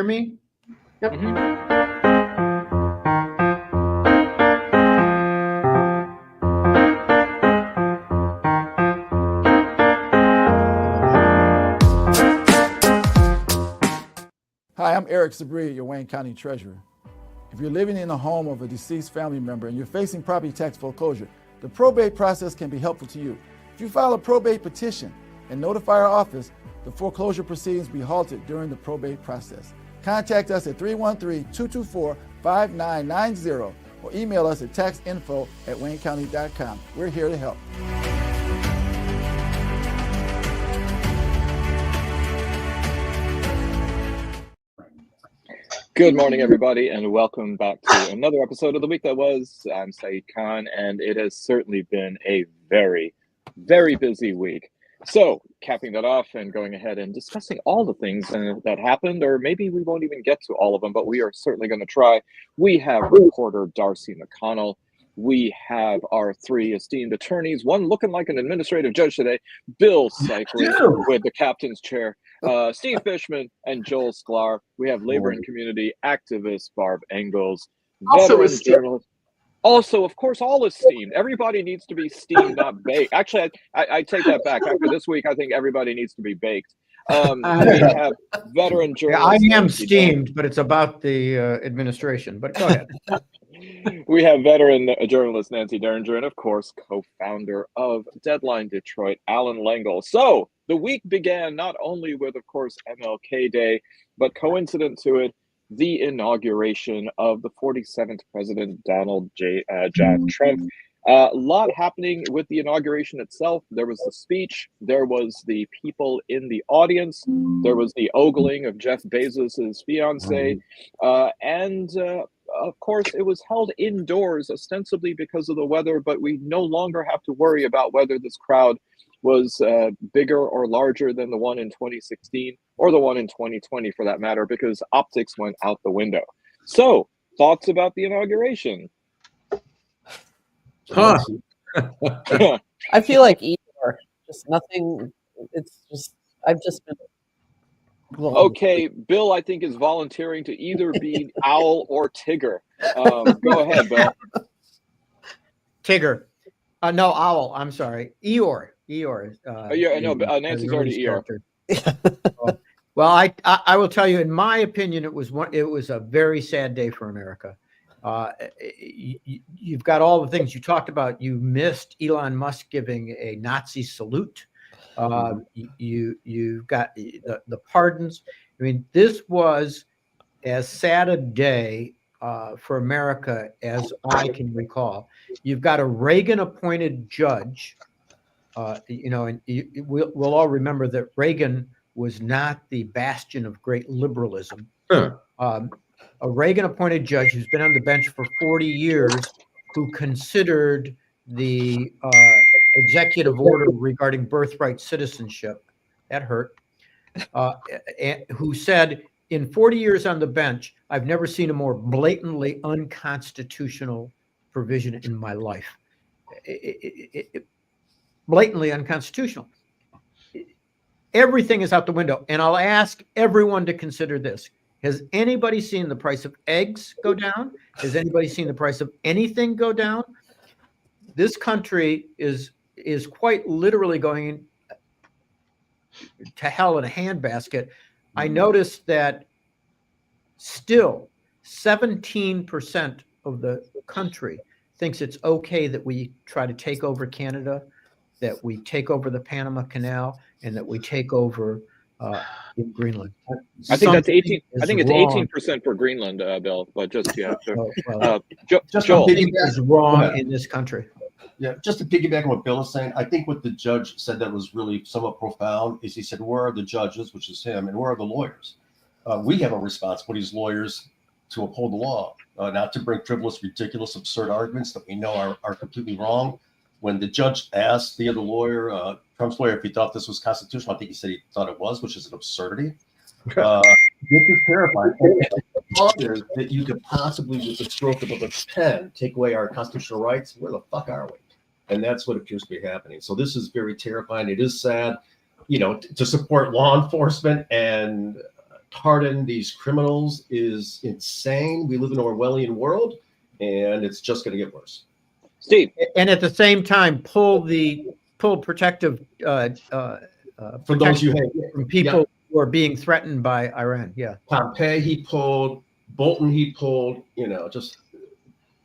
me? Yep. Hi, I'm Eric Sabri, your Wayne County Treasurer. If you're living in the home of a deceased family member and you're facing property tax foreclosure, the probate process can be helpful to you. If you file a probate petition and notify our office, the foreclosure proceedings will be halted during the probate process. Contact us at 313-224-5990 or email us at taxinfo@waynecounty.com. We're here to help. Good morning, everybody, and welcome back to another episode of The Week That Was. I'm Saeed Khan, and it has certainly been a very, very busy week. So, capping that off and going ahead and discussing all the things that happened, or maybe we won't even get to all of them, but we are certainly going to try. We have reporter Darci McConnell. We have our three esteemed attorneys, one looking like an administrative judge today, Bill Seikaly with the captain's chair. Steve Fishman and Joel Sklar. We have labor and community activist Barb Ingalls, veteran journalist. Also, of course, all esteemed. Everybody needs to be steamed, not baked. Actually, I take that back. After this week, I think everybody needs to be baked. We have veteran journalist. I am steamed, but it's about the administration. But go ahead. We have veteran journalist Nancy Derringer, and of course, co-founder of Deadline Detroit, Allan Lengel. So the week began not only with, of course, MLK Day, but coincident to it, the inauguration of the 47th President Donald J. Trump. A lot happening with the inauguration itself. There was the speech, there was the people in the audience, there was the ogling of Jeff Bezos's fiance, and of course, it was held indoors, ostensibly because of the weather, but we no longer have to worry about whether this crowd was bigger or larger than the one in 2016 or the one in 2020, for that matter, because optics went out the window. So, thoughts about the inauguration? Huh. I feel like either. Just nothing. It's just, I've just been. Okay, Bill, I think, is volunteering to either be Owl or Tigger. Go ahead, Bill. Tigger. No, Owl. I'm sorry. Eeyore. Nancy's already Eeyore. Well, I will tell you, in my opinion, it was a very sad day for America. You've got all the things you talked about. You missed Elon Musk giving a Nazi salute. You've got the pardons. I mean, this was as sad a day for America as I can recall. You've got a Reagan-appointed judge, and we'll all remember that Reagan was not the bastion of great liberalism. A Reagan-appointed judge who's been on the bench for 40 years, who considered the executive order regarding birthright citizenship, that hurt, and who said, in 40 years on the bench, I've never seen a more blatantly unconstitutional provision in my life. Blatantly unconstitutional. Everything is out the window. And I'll ask everyone to consider this. Has anybody seen the price of eggs go down? Has anybody seen the price of anything go down? This country is quite literally going to hell in a handbasket. I noticed that still 17% of the country thinks it's okay that we try to take over Canada, that we take over the Panama Canal, and that we take over in Greenland. I think that's 18. I think it's 18% for Greenland, Bill. But just Joel is wrong in this country. Yeah, just to piggyback on what Bill is saying, I think what the judge said that was really somewhat profound is he said, where are the judges, which is him, and where are the lawyers? We have a responsibility as lawyers to uphold the law, not to bring frivolous, ridiculous, absurd arguments that we know are completely wrong. When the judge asked the other lawyer, Trump's lawyer, if he thought this was constitutional, I think he said he thought it was, which is an absurdity. This is terrifying. Is that you could possibly, with the stroke of a pen, take away our constitutional rights. Where the fuck are we? And that's what appears to be happening. So this is very terrifying. It is sad, to support law enforcement and pardon these criminals is insane. We live in an Orwellian world, and it's just going to get worse. Steve. And at the same time, pull protective For those you hate. from people who are being threatened by Iran. Yeah. Pompeo he pulled, Bolton he pulled,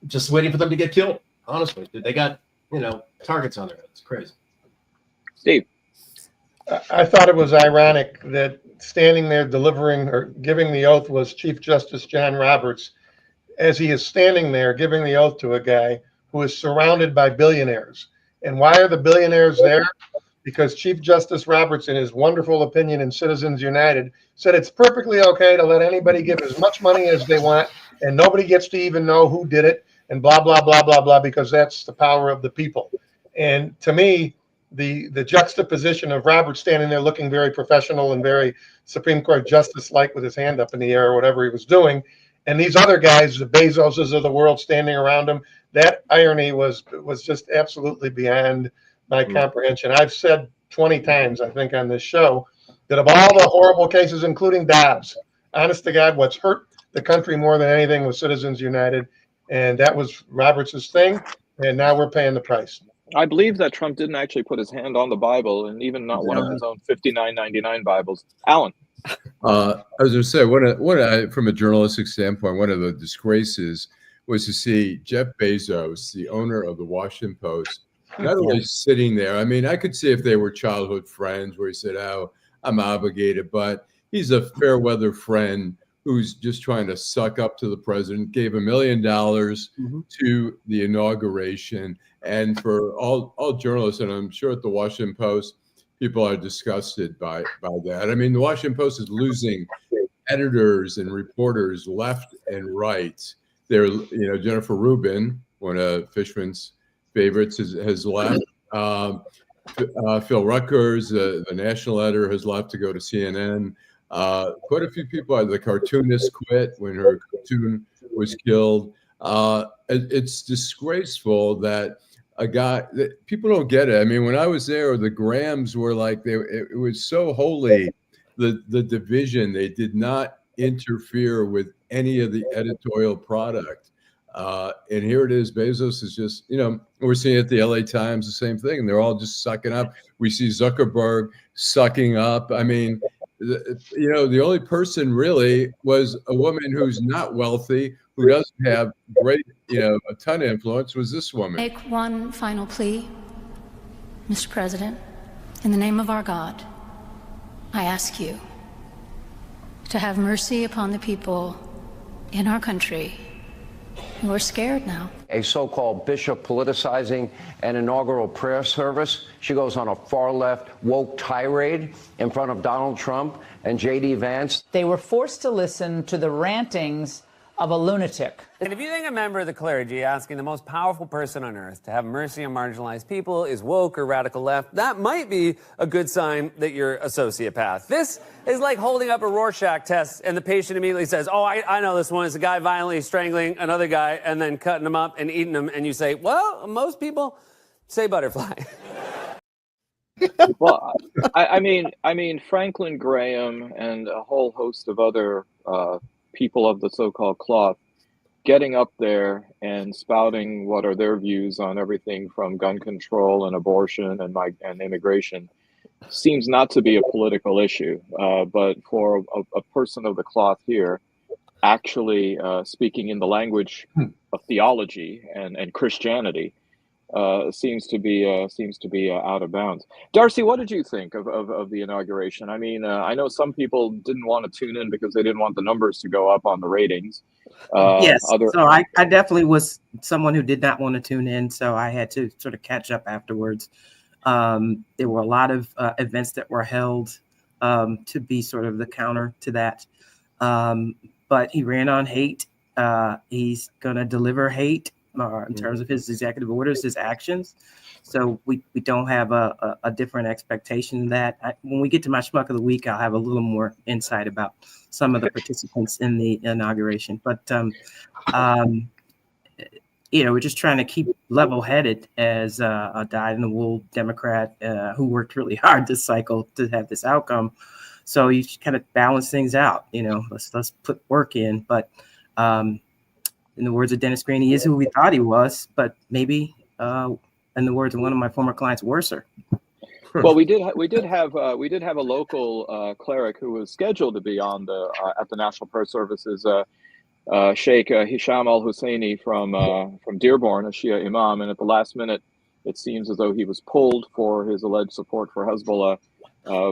just waiting for them to get killed. Honestly, they got, targets on their heads. It's crazy. Steve. I thought it was ironic that standing there delivering or giving the oath was Chief Justice John Roberts, as he is standing there giving the oath to a guy who is surrounded by billionaires. And why are the billionaires there? Because Chief Justice Roberts, in his wonderful opinion in Citizens United, said it's perfectly okay to let anybody give as much money as they want, and nobody gets to even know who did it, and blah, blah, blah, blah, blah, because that's the power of the people. And to me, the juxtaposition of Roberts standing there looking very professional and very Supreme Court justice-like with his hand up in the air or whatever he was doing, and these other guys, the Bezoses of the world, standing around him, that irony was just absolutely beyond my comprehension. I've said 20 times, I think, on this show, that of all the horrible cases, including Dobbs, honest to God, what's hurt the country more than anything was Citizens United, and that was Roberts' thing, and now we're paying the price. I believe that Trump didn't actually put his hand on the Bible, and even not one of his own $59.99 Bibles. Alan. I was going to say, from a journalistic standpoint, one of the disgraces was to see Jeff Bezos, the owner of the Washington Post, not only sitting there. I mean, I could see if they were childhood friends where he said, "Oh, I'm obligated," but he's a fair weather friend who's just trying to suck up to the president, gave $1 million to the inauguration. And for all journalists, and I'm sure at the Washington Post, people are disgusted by that. I mean, the Washington Post is losing editors and reporters left and right. They're, Jennifer Rubin, one of Fishman's favorites, has left. Phil Rutgers, the national editor, has left to go to CNN. Quite a few people, the cartoonist quit when her cartoon was killed. It's disgraceful that a guy that people don't get it. I mean, when I was there, the Grahams were like, it was so holy, the division. They did not interfere with any of the editorial product. And here it is. Bezos is just, we're seeing at the LA Times the same thing. They're all just sucking up. We see Zuckerberg sucking up. I mean, the only person really was a woman who's not wealthy, who doesn't have great, a ton of influence, was this woman. Make one final plea, Mr. President. In the name of our God, I ask you to have mercy upon the people in our country who are scared now. A so-called bishop politicizing an inaugural prayer service. She goes on a far-left woke tirade in front of Donald Trump and J.D. Vance. They were forced to listen to the rantings of a lunatic. And if you think a member of the clergy asking the most powerful person on earth to have mercy on marginalized people is woke or radical left, that might be a good sign that you're a sociopath. This is like holding up a Rorschach test and the patient immediately says, "Oh, I know this one. It's a guy violently strangling another guy and then cutting him up and eating him." And you say, "Well, most people say butterfly." Well, I mean, Franklin Graham and a whole host of other people of the so-called cloth getting up there and spouting what are their views on everything from gun control and abortion and immigration seems not to be a political issue. But for a person of the cloth here, actually speaking in the language of theology and Christianity, seems to be out of bounds. Darci, what did you think of the inauguration? I mean, I know some people didn't want to tune in because they didn't want the numbers to go up on the ratings. Yes, so I definitely was someone who did not want to tune in, so I had to sort of catch up afterwards. There were a lot of events that were held to be sort of the counter to that. But he ran on hate. He's going to deliver hate. In terms of his executive orders, his actions. So we don't have a different expectation than that. When we get to my Schmuck of the Week, I'll have a little more insight about some of the participants in the inauguration. But, we're just trying to keep level-headed as a dyed-in-the-wool Democrat who worked really hard this cycle to have this outcome. So you kind of balance things out. Let's put work in. But in the words of Dennis Green, he is who we thought he was, but maybe in the words of one of my former clients, worser. Well, we did have a local cleric who was scheduled to be on at the National Press Service's Sheikh Hisham Al Husseini from Dearborn, a Shia imam, and at the last minute, it seems as though he was pulled for his alleged support for Hezbollah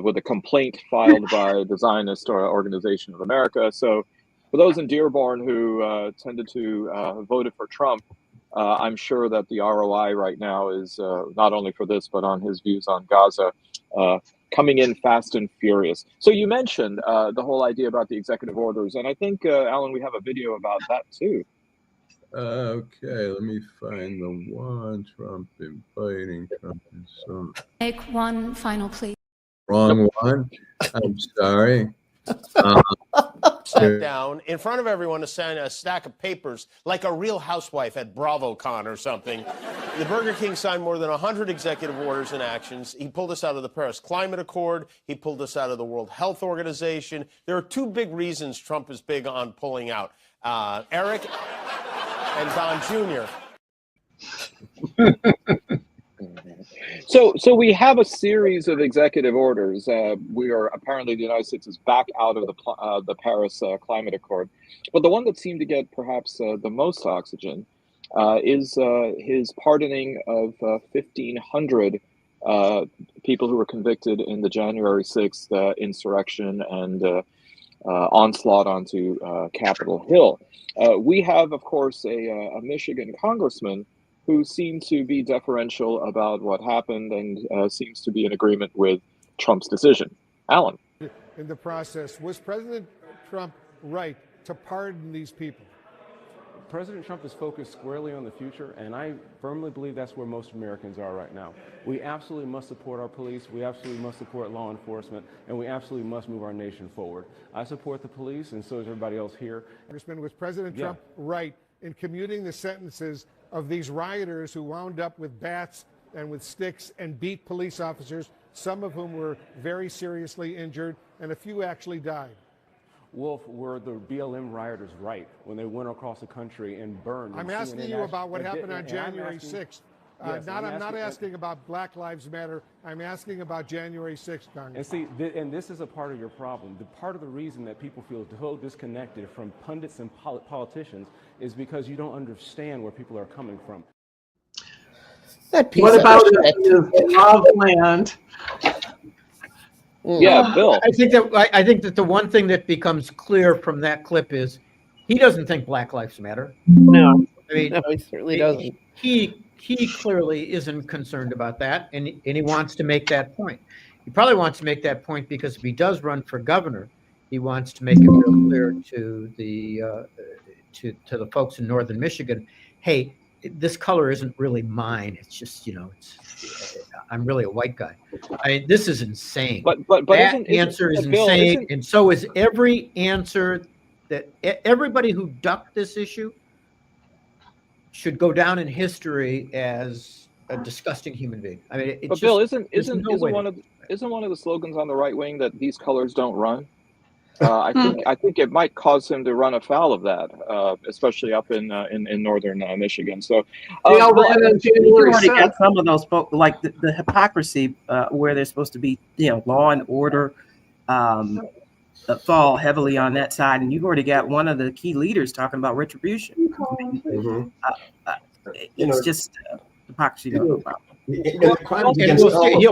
with a complaint filed by the Zionist Organization of America. So, for those in Dearborn who tended to voted for Trump, I'm sure that the ROI right now is not only for this, but on his views on Gaza, coming in fast and furious. So you mentioned the whole idea about the executive orders, and I think, Alan, we have a video about that too. Okay, let me find the one. Trump inviting Trump and so. Make one final plea. Wrong one. I'm sorry. Sat down in front of everyone to sign a stack of papers like a real housewife at BravoCon or something. The Burger King signed more than 100 executive orders and actions. He pulled us out of the Paris Climate Accord. He pulled us out of the World Health Organization. There are two big reasons Trump is big on pulling out. Elrick and Don Jr. So we have a series of executive orders. We are apparently, the United States is back out of the Paris Climate Accord, but the one that seemed to get perhaps the most oxygen is his pardoning of 1,500 people who were convicted in the January 6th insurrection and onslaught onto Capitol Hill. We have, of course, a Michigan congressman who seemed to be deferential about what happened and seems to be in agreement with Trump's decision. Alan. In the process, was President Trump right to pardon these people? President Trump is focused squarely on the future, and I firmly believe that's where most Americans are right now. We absolutely must support our police, we absolutely must support law enforcement, and we absolutely must move our nation forward. I support the police, and so does everybody else here. Was President Trump right in commuting the sentences of these rioters who wound up with bats and with sticks and beat police officers, some of whom were very seriously injured, and a few actually died? Wolf, were the BLM rioters right when they went across the country and burned? I'm asking you about what happened on January 6th. I'm not asking about Black Lives Matter. I'm asking about January 6th, Congress. And see, and this is a part of your problem. The part of the reason that people feel so disconnected from pundits and politicians is because you don't understand where people are coming from. What about Loveland? Yeah, Bill. I think that the one thing that becomes clear from that clip is he doesn't think Black Lives Matter. No, I mean, no, he certainly doesn't. He clearly isn't concerned about that, and he wants to make that point. He probably wants to make that point because if he does run for governor, he wants to make it real clear to the folks in northern Michigan, hey, this color isn't really mine. It's just, I'm really a white guy. I mean, this is insane. But that answer is insane, and so is every answer that everybody who ducked this issue should go down in history as a disgusting human being. I mean, but Bill, isn't one of the slogans on the right wing that these colors don't run? I think it might cause him to run afoul of that, especially up in northern Michigan. So you already got some of those folks, like the hypocrisy where they're supposed to be, law and order, fall heavily on that side, and you've already got one of the key leaders talking about retribution. It's just hypocrisy. He'll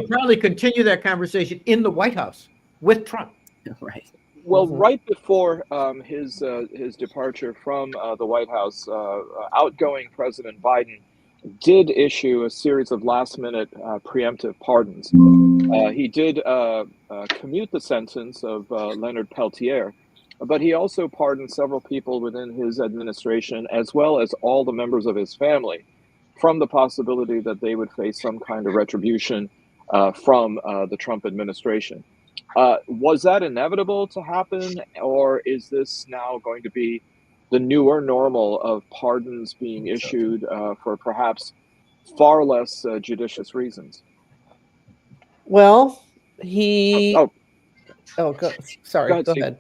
probably continue that conversation in the White House with Trump. Right. Well, right before his departure from the White House, outgoing President Biden did issue a series of last-minute preemptive pardons. He did commute the sentence of Leonard Peltier, but he also pardoned several people within his administration, as well as all the members of his family, from the possibility that they would face some kind of retribution from the Trump administration. Was that inevitable to happen, or is this now going to be the newer normal of pardons being issued for perhaps far less judicious reasons? Well, he Oh, sorry. Go Go Steve. ahead.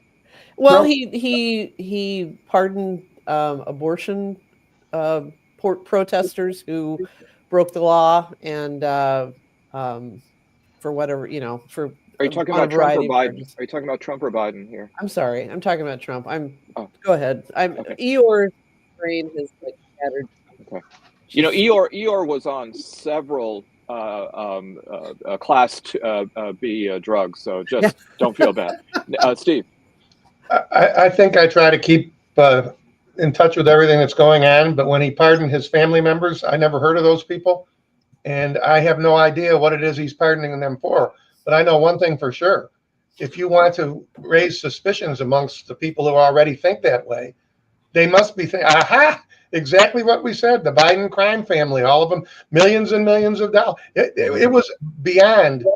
Well, No. he pardoned abortion protesters who broke the law and for whatever, for Are you talking on a about Trump or variety of Biden? charges. Are you talking about Trump or Biden here? I'm sorry. I'm talking about Trump. Oh. Go ahead. Okay. Eeyore's brain has like scattered. Okay. You know, Eeyore was on several class B drugs, so just don't feel bad. Steve. I think I try to keep in touch with everything that's going on, but when he pardoned his family members, I never heard of those people. And I have no idea what it is he's pardoning them for. But I know one thing for sure. If you want to raise suspicions amongst the people who already think that way, they must be thinking, aha, exactly what we said, the Biden crime family, all of them, millions and millions of dollars. It was beyond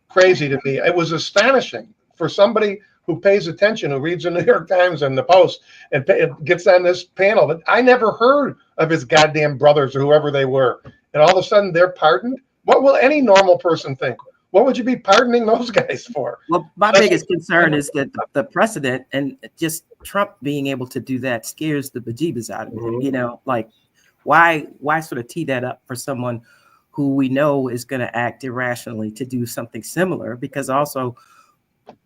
crazy to me. It was astonishing for somebody who pays attention, who reads the New York Times and the Post and gets on this panel. But I never heard of his goddamn brothers or whoever they were. And all of a sudden they're pardoned. What will any normal person think? What would you be pardoning those guys for? Well, my biggest concern is that the precedent and just Trump being able to do that scares the bejeebus out of me. Like why sort of tee that up for someone who we know is going to act irrationally to do something similar? Because also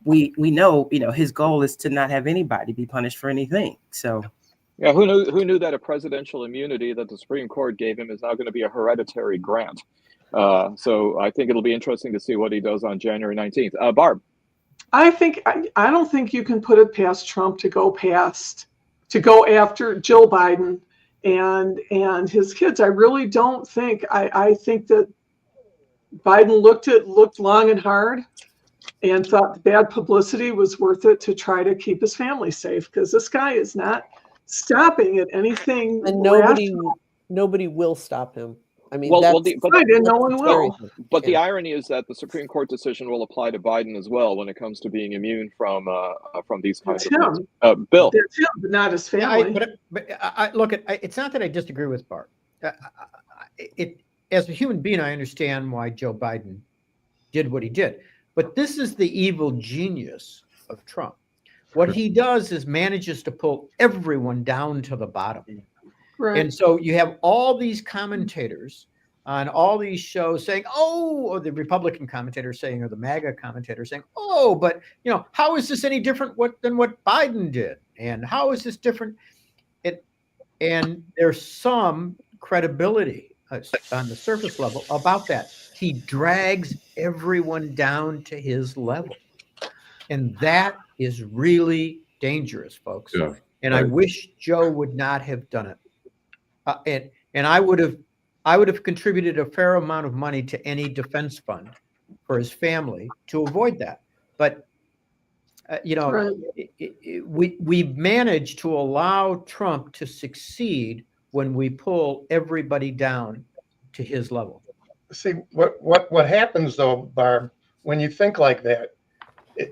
we know, his goal is to not have anybody be punished for anything. So yeah, who knew that a presidential immunity that the Supreme Court gave him is now going to be a hereditary grant? So I think it'll be interesting to see what he does on January 19th. Barb. I don't think you can put it past Trump to go after Joe Biden and his kids. I really don't think. I think that Biden looked long and hard and thought the bad publicity was worth it to try to keep his family safe, because this guy is not stopping at anything. And nobody will stop him. I mean, no one will. But the irony is that the Supreme Court decision will apply to Biden as well when it comes to being immune from these kinds of things. Bill. That's him, but not his family. Look, it's not that I disagree with Barb. As a human being, I understand why Joe Biden did what he did. But this is the evil genius of Trump. What he does is manages to pull everyone down to the bottom. Right. And so you have all these commentators on all these shows saying, or the Republican commentators saying, or the MAGA commentators saying, but how is this any different than what Biden did? And how is this different? And there's some credibility on the surface level about that. He drags everyone down to his level. And that is really dangerous, folks. Yeah. And I wish Joe would not have done it. And I would have contributed a fair amount of money to any defense fund for his family to avoid that. But we managed to allow Trump to succeed when we pull everybody down to his level. See what happens though, Barb, when you think like that.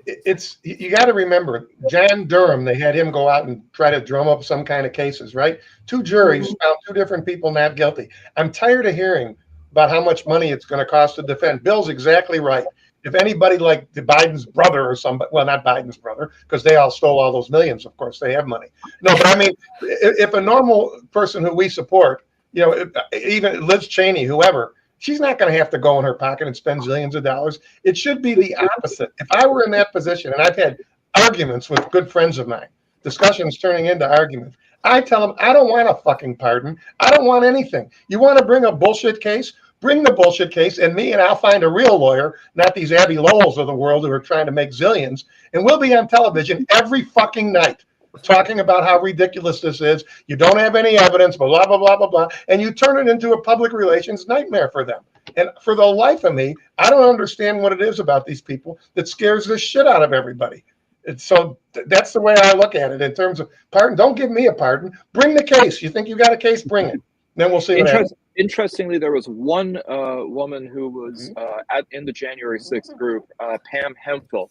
It's you got to remember John Durham. They had him go out and try to drum up some kind of cases, right? 2 juries found 2 different people not guilty. I'm tired of hearing about how much money it's going to cost to defend. Bill's exactly right. If anybody like the Biden's brother or somebody, well, not Biden's brother, because they all stole all those millions. Of course, they have money. No, but I mean, if a normal person who we support, even Liz Cheney, whoever. She's not going to have to go in her pocket and spend zillions of dollars. It should be the opposite. If I were in that position, and I've had arguments with good friends of mine, discussions turning into arguments, I tell them, I don't want a fucking pardon. I don't want anything. You want to bring a bullshit case? Bring the bullshit case and I'll find a real lawyer, not these Abby Lowells of the world who are trying to make zillions. And we'll be on television every fucking night talking about how ridiculous this is. You don't have any evidence, blah, blah, blah, blah, blah. And you turn it into a public relations nightmare for them. And for the life of me, I don't understand what it is about these people that scares the shit out of everybody. And so that's the way I look at it in terms of pardon. Don't give me a pardon. Bring the case. You think you got a case? Bring it. Then we'll see what happens. Interestingly, there was one woman who was in the January 6th group, Pam Hemphill.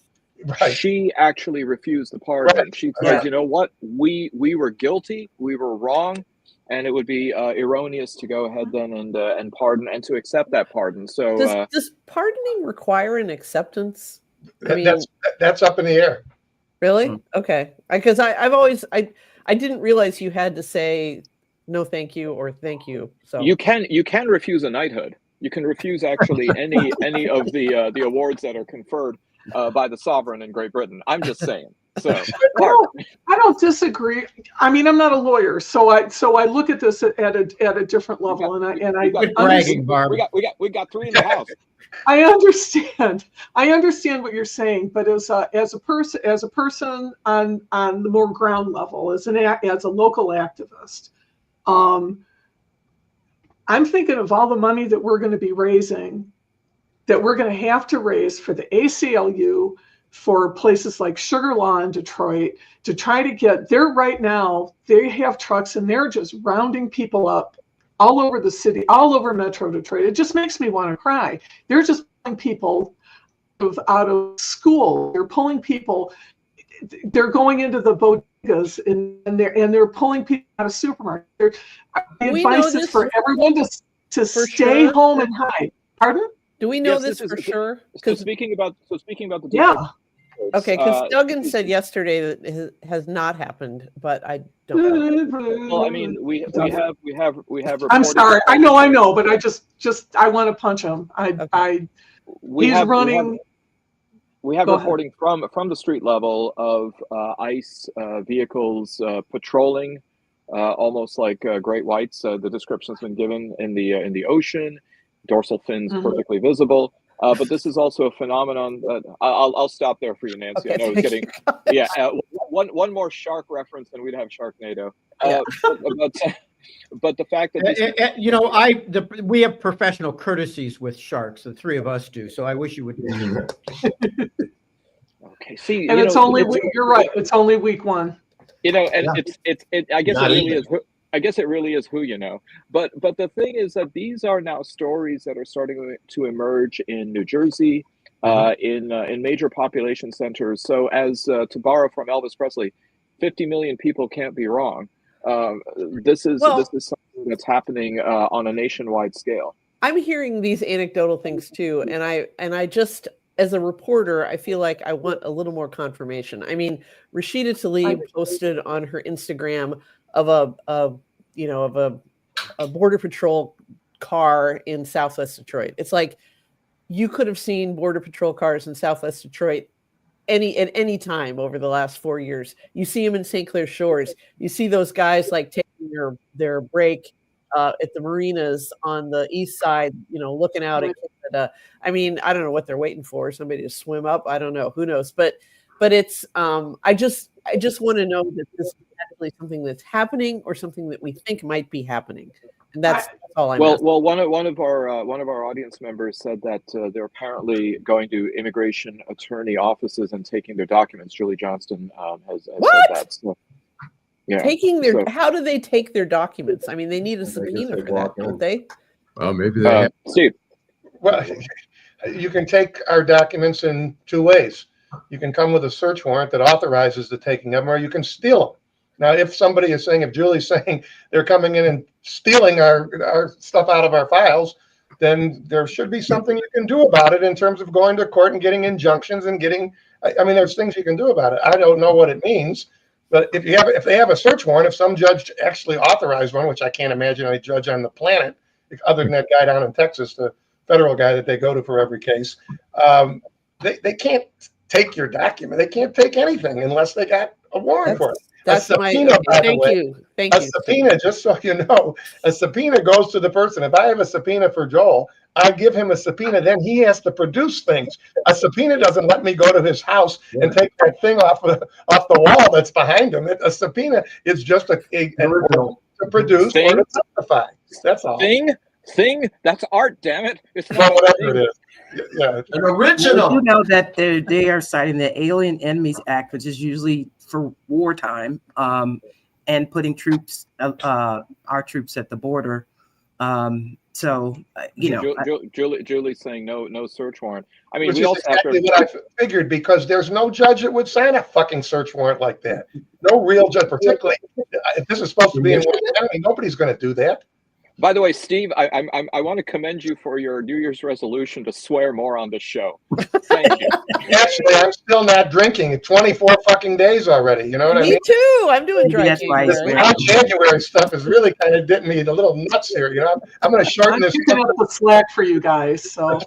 Right. She actually refused the pardon. Right. She said, you know what? We were guilty. We were wrong. And it would be erroneous to go ahead then and pardon and to accept that pardon. So does pardoning require an acceptance? I mean, that's up in the air. Really? Okay. Because I've always I didn't realize you had to say no, thank you, or thank you. So you can refuse a knighthood. You can refuse actually any of the awards that are conferred by the sovereign in Great Britain. I'm just saying. So I don't disagree. I mean, I'm not a lawyer, so I look at this at a different level, bragging, Barb. We got three in the house. I understand what you're saying, but as a person on the more ground level, as a local activist, I'm thinking of all the money that we're going to be raising, that we're going to have to raise for the ACLU, for places like Sugar Law in Detroit, to try to get there. Right now, they have trucks and they're just rounding people up all over the city, all over Metro Detroit. It just makes me want to cry. They're just pulling people out of school. They're pulling people. They're going into the bodegas and they're pulling people out of supermarkets. The advice is for everyone to stay home and hide. Pardon? Do we know this for sure? So speaking about the yeah. Okay, because Duggan said yesterday that it has not happened, but I don't know. Well, I mean, we have. I'm sorry. I know, but I just I want to punch him. He's running. We have reporting from the street level of ICE vehicles patrolling, almost like great whites. The description's been given in the ocean. Dorsal fins perfectly visible. But this is also a phenomenon. I'll stop there for you, Nancy. Okay, I know it's getting one more shark reference and we'd have Sharknado. But the fact that we have professional courtesies with sharks. The three of us do. So I wish you would. Okay. See, and it's only you're right. It's only week one. And it's I guess it really is. I guess it really is who you know. But the thing is that these are now stories that are starting to emerge in New Jersey, in major population centers. So as to borrow from Elvis Presley, 50 million people can't be wrong. This is something that's happening on a nationwide scale. I'm hearing these anecdotal things too, and I just, as a reporter, I feel like I want a little more confirmation. I mean, Rashida Tlaib posted on her Instagram of a Border Patrol car in Southwest Detroit. It's like you could have seen Border Patrol cars in Southwest Detroit at any time over the last 4 years. You see them in St. Clair Shores. You see those guys like taking their break at the marinas on the east side, looking out at Canada. I mean, I don't know what they're waiting for, somebody to swim up. I don't know, who knows? But it's I just want to know that this is actually something that's happening or something that we think might be happening. And that's all I'm asking. Well, one of our audience members said that they're apparently going to immigration attorney offices and taking their documents. Julie Johnston has said that. So, yeah. How do they take their documents? I mean, they need a subpoena for that, don't they? Well, maybe they Steve. Well, you can take our documents in two ways. You can come with a search warrant that authorizes the taking of them, or you can steal them. Now, if Julie's saying they're coming in and stealing our stuff out of our files, then there should be something you can do about it in terms of going to court and getting injunctions and there's things you can do about it. I don't know what it means, but if they have a search warrant, if some judge actually authorized one, which I can't imagine any judge on the planet, other than that guy down in Texas, the federal guy that they go to for every case, they can't take your document. They can't take anything unless they got a warrant for it. That's thank you. Subpoena, just so you know, a subpoena goes to the person. If I have a subpoena for Joel, I give him a subpoena, then he has to produce things. A subpoena doesn't let me go to his house and take that thing off the wall that's behind him. A subpoena is just an order to produce or to testify. That's all. Thing? That's art, damn it. It's not whatever it is. Yeah, an original. You know that they are citing the Alien Enemies Act, which is usually for wartime, and putting our troops at the border. Julie's saying no search warrant. I mean, which is exactly what I figured, because there's no judge that would sign a fucking search warrant like that. No real judge, particularly if this is supposed to be in one county. Nobody's going to do that. By the way, Steve, I want to commend you for your New Year's resolution to swear more on the show. Thank you. Actually, I'm still not drinking. 24 fucking days already. You know what I mean? Me too. I'm doing dry That's why he's January. This January stuff is really kind of getting me a little nuts here. You know, I'm going to shorten I'm this. picking up the slack for you guys. So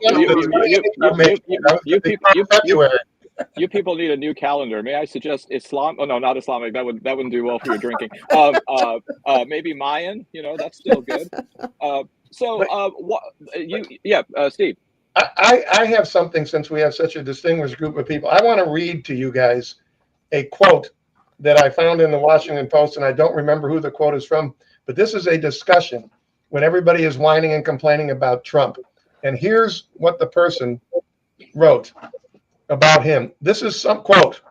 You people need a new calendar. May I suggest Islam? Oh no, not Islamic. That wouldn't do well for your drinking. Maybe Mayan. You know, that's still good. Steve. I have something, since we have such a distinguished group of people. I want to read to you guys a quote that I found in the Washington Post, and I don't remember who the quote is from, but this is a discussion when everybody is whining and complaining about Trump. And here's what the person wrote about him. This is some quote.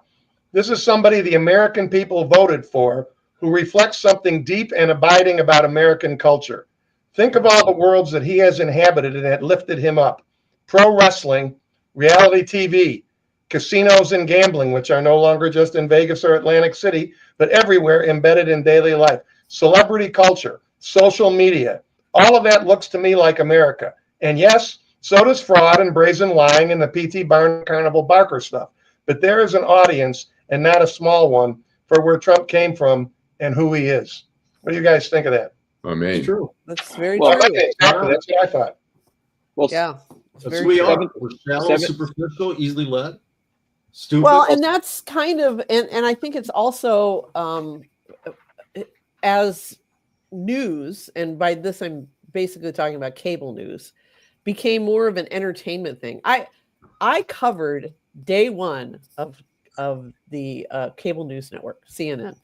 This is somebody the American people voted for, who reflects something deep and abiding about American culture. Think of all the worlds that he has inhabited and that lifted him up. Pro wrestling, reality TV, casinos and gambling, which are no longer just in Vegas or Atlantic City, but everywhere embedded in daily life. Celebrity culture, social media, all of that looks to me like America. And yes, so does fraud and brazen lying and the P.T. Barnum Carnival Barker stuff. But there is an audience, and not a small one, for where Trump came from and who he is. What do you guys think of that? I mean, It's true. That's very Well, true. Exactly. That's what I thought. Well, Yeah. That's who we are. We're shallow, superficial, easily led, stupid. Well, and that's kind of, and I think it's also as news, and by this I'm basically talking about cable news, became more of an entertainment thing. I covered day one of the cable news network, CNN,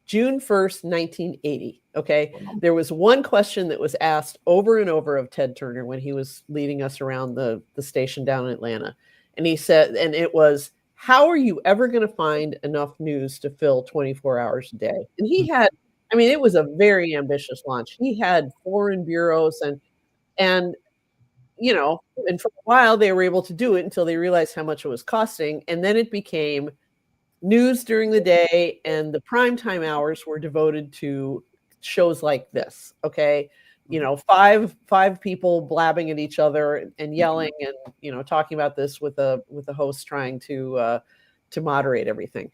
June 1st, 1980. Okay. There was one question that was asked over and over of Ted Turner when he was leading us around the station down in Atlanta. And he said, and it was, how are you ever going to find enough news to fill 24 hours a day? And he had, I mean, it was a very ambitious launch. He had foreign bureaus and, you know, and for a while they were able to do it until they realized how much it was costing. And then it became news during the day, and the primetime hours were devoted to shows like this. Okay. You know, five people blabbing at each other and yelling and, you know, talking about this with a host trying to moderate everything.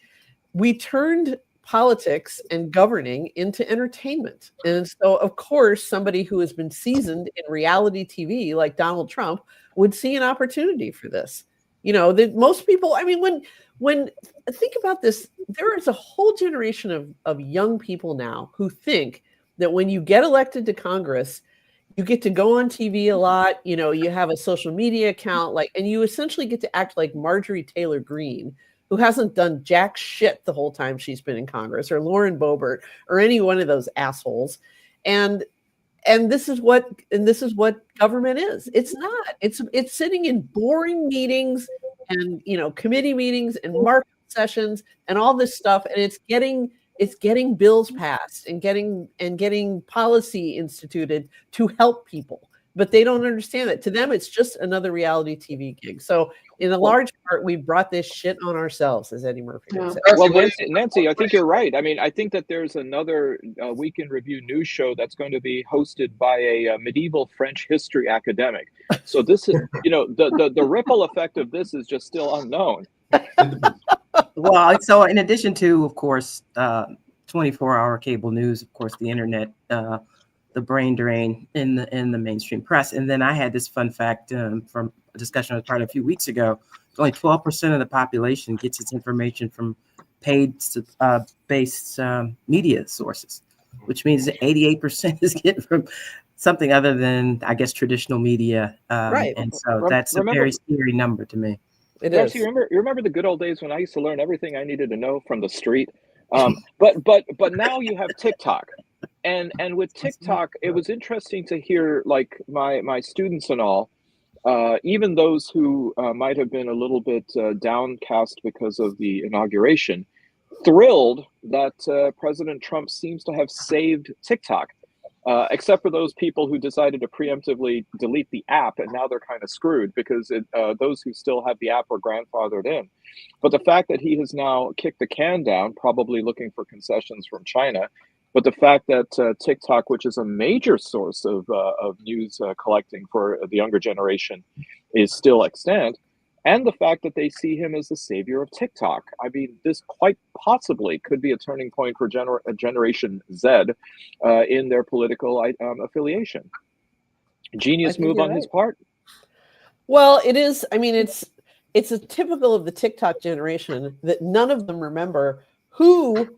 We turned politics and governing into entertainment. And so, of course, somebody who has been seasoned in reality TV like Donald Trump would see an opportunity for this. You know, that most people, I mean, when think about this, there is a whole generation of young people now who think that when you get elected to Congress, you get to go on TV a lot, you know, you have a social media account, like, and you essentially get to act like Marjorie Taylor Greene, who hasn't done jack shit the whole time she's been in Congress, or Lauren Boebert, or any one of those assholes. And this is what government is. It's not. It's sitting in boring meetings and, you know, committee meetings and market sessions and all this stuff, and it's getting bills passed and getting policy instituted to help people. But they don't understand that. To them, it's just another reality TV gig. So in a large part, we brought this shit on ourselves, as Eddie Murphy would say. Well, Nancy, I think you're right. I mean, I think that there's another Week in Review news show that's going to be hosted by a medieval French history academic. So this is, you know, the ripple effect of this is just still unknown. Well, so in addition to, of course, 24-hour cable news, of course, the internet, the brain drain in the mainstream press. And then I had this fun fact from a discussion I was part of a few weeks ago. Only 12% of the population gets its information from paid based media sources, which means that 88% is getting from something other than, I guess, traditional media. Right. And so that's a very scary number to me. It is. You remember the good old days when I used to learn everything I needed to know from the street? But now you have TikTok. And with TikTok, it was interesting to hear, like, my students and all, even those who might have been a little bit downcast because of the inauguration, thrilled that President Trump seems to have saved TikTok, except for those people who decided to preemptively delete the app, and now they're kind of screwed because those who still have the app were grandfathered in. But the fact that he has now kicked the can down, probably looking for concessions from China, But the fact that TikTok, which is a major source of news collecting for the younger generation, is still extant, and the fact that they see him as the savior of TikTok. I mean, this quite possibly could be a turning point for Generation Z in their political affiliation. Genius move on his part. Well, it is. I mean, it's a typical of the TikTok generation that none of them remember who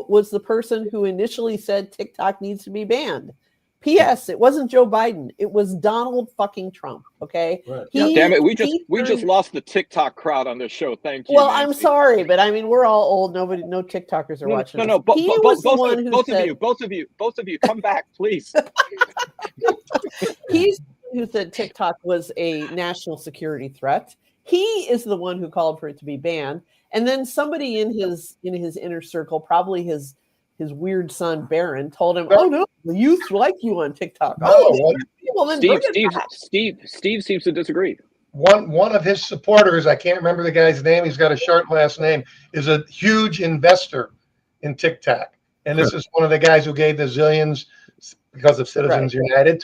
was the person who initially said TikTok needs to be banned. P.S. It wasn't Joe Biden. It was Donald fucking Trump. Okay. Right. Damn it. We just lost the TikTok crowd on this show. Thank you. Well, Nancy. I'm sorry, but I mean, we're all old. No TikTokers are watching. No. Both of you, come back, please. He's who said TikTok was a national security threat. He is the one who called for it to be banned. And then somebody in his inner circle, probably his weird son Barron, told him, "Oh no, the youth like you on TikTok." Steve seems to disagree. One of his supporters, I can't remember the guy's name, he's got a short last name, is a huge investor in TikTok. And this is one of the guys who gave the zillions because of Citizens United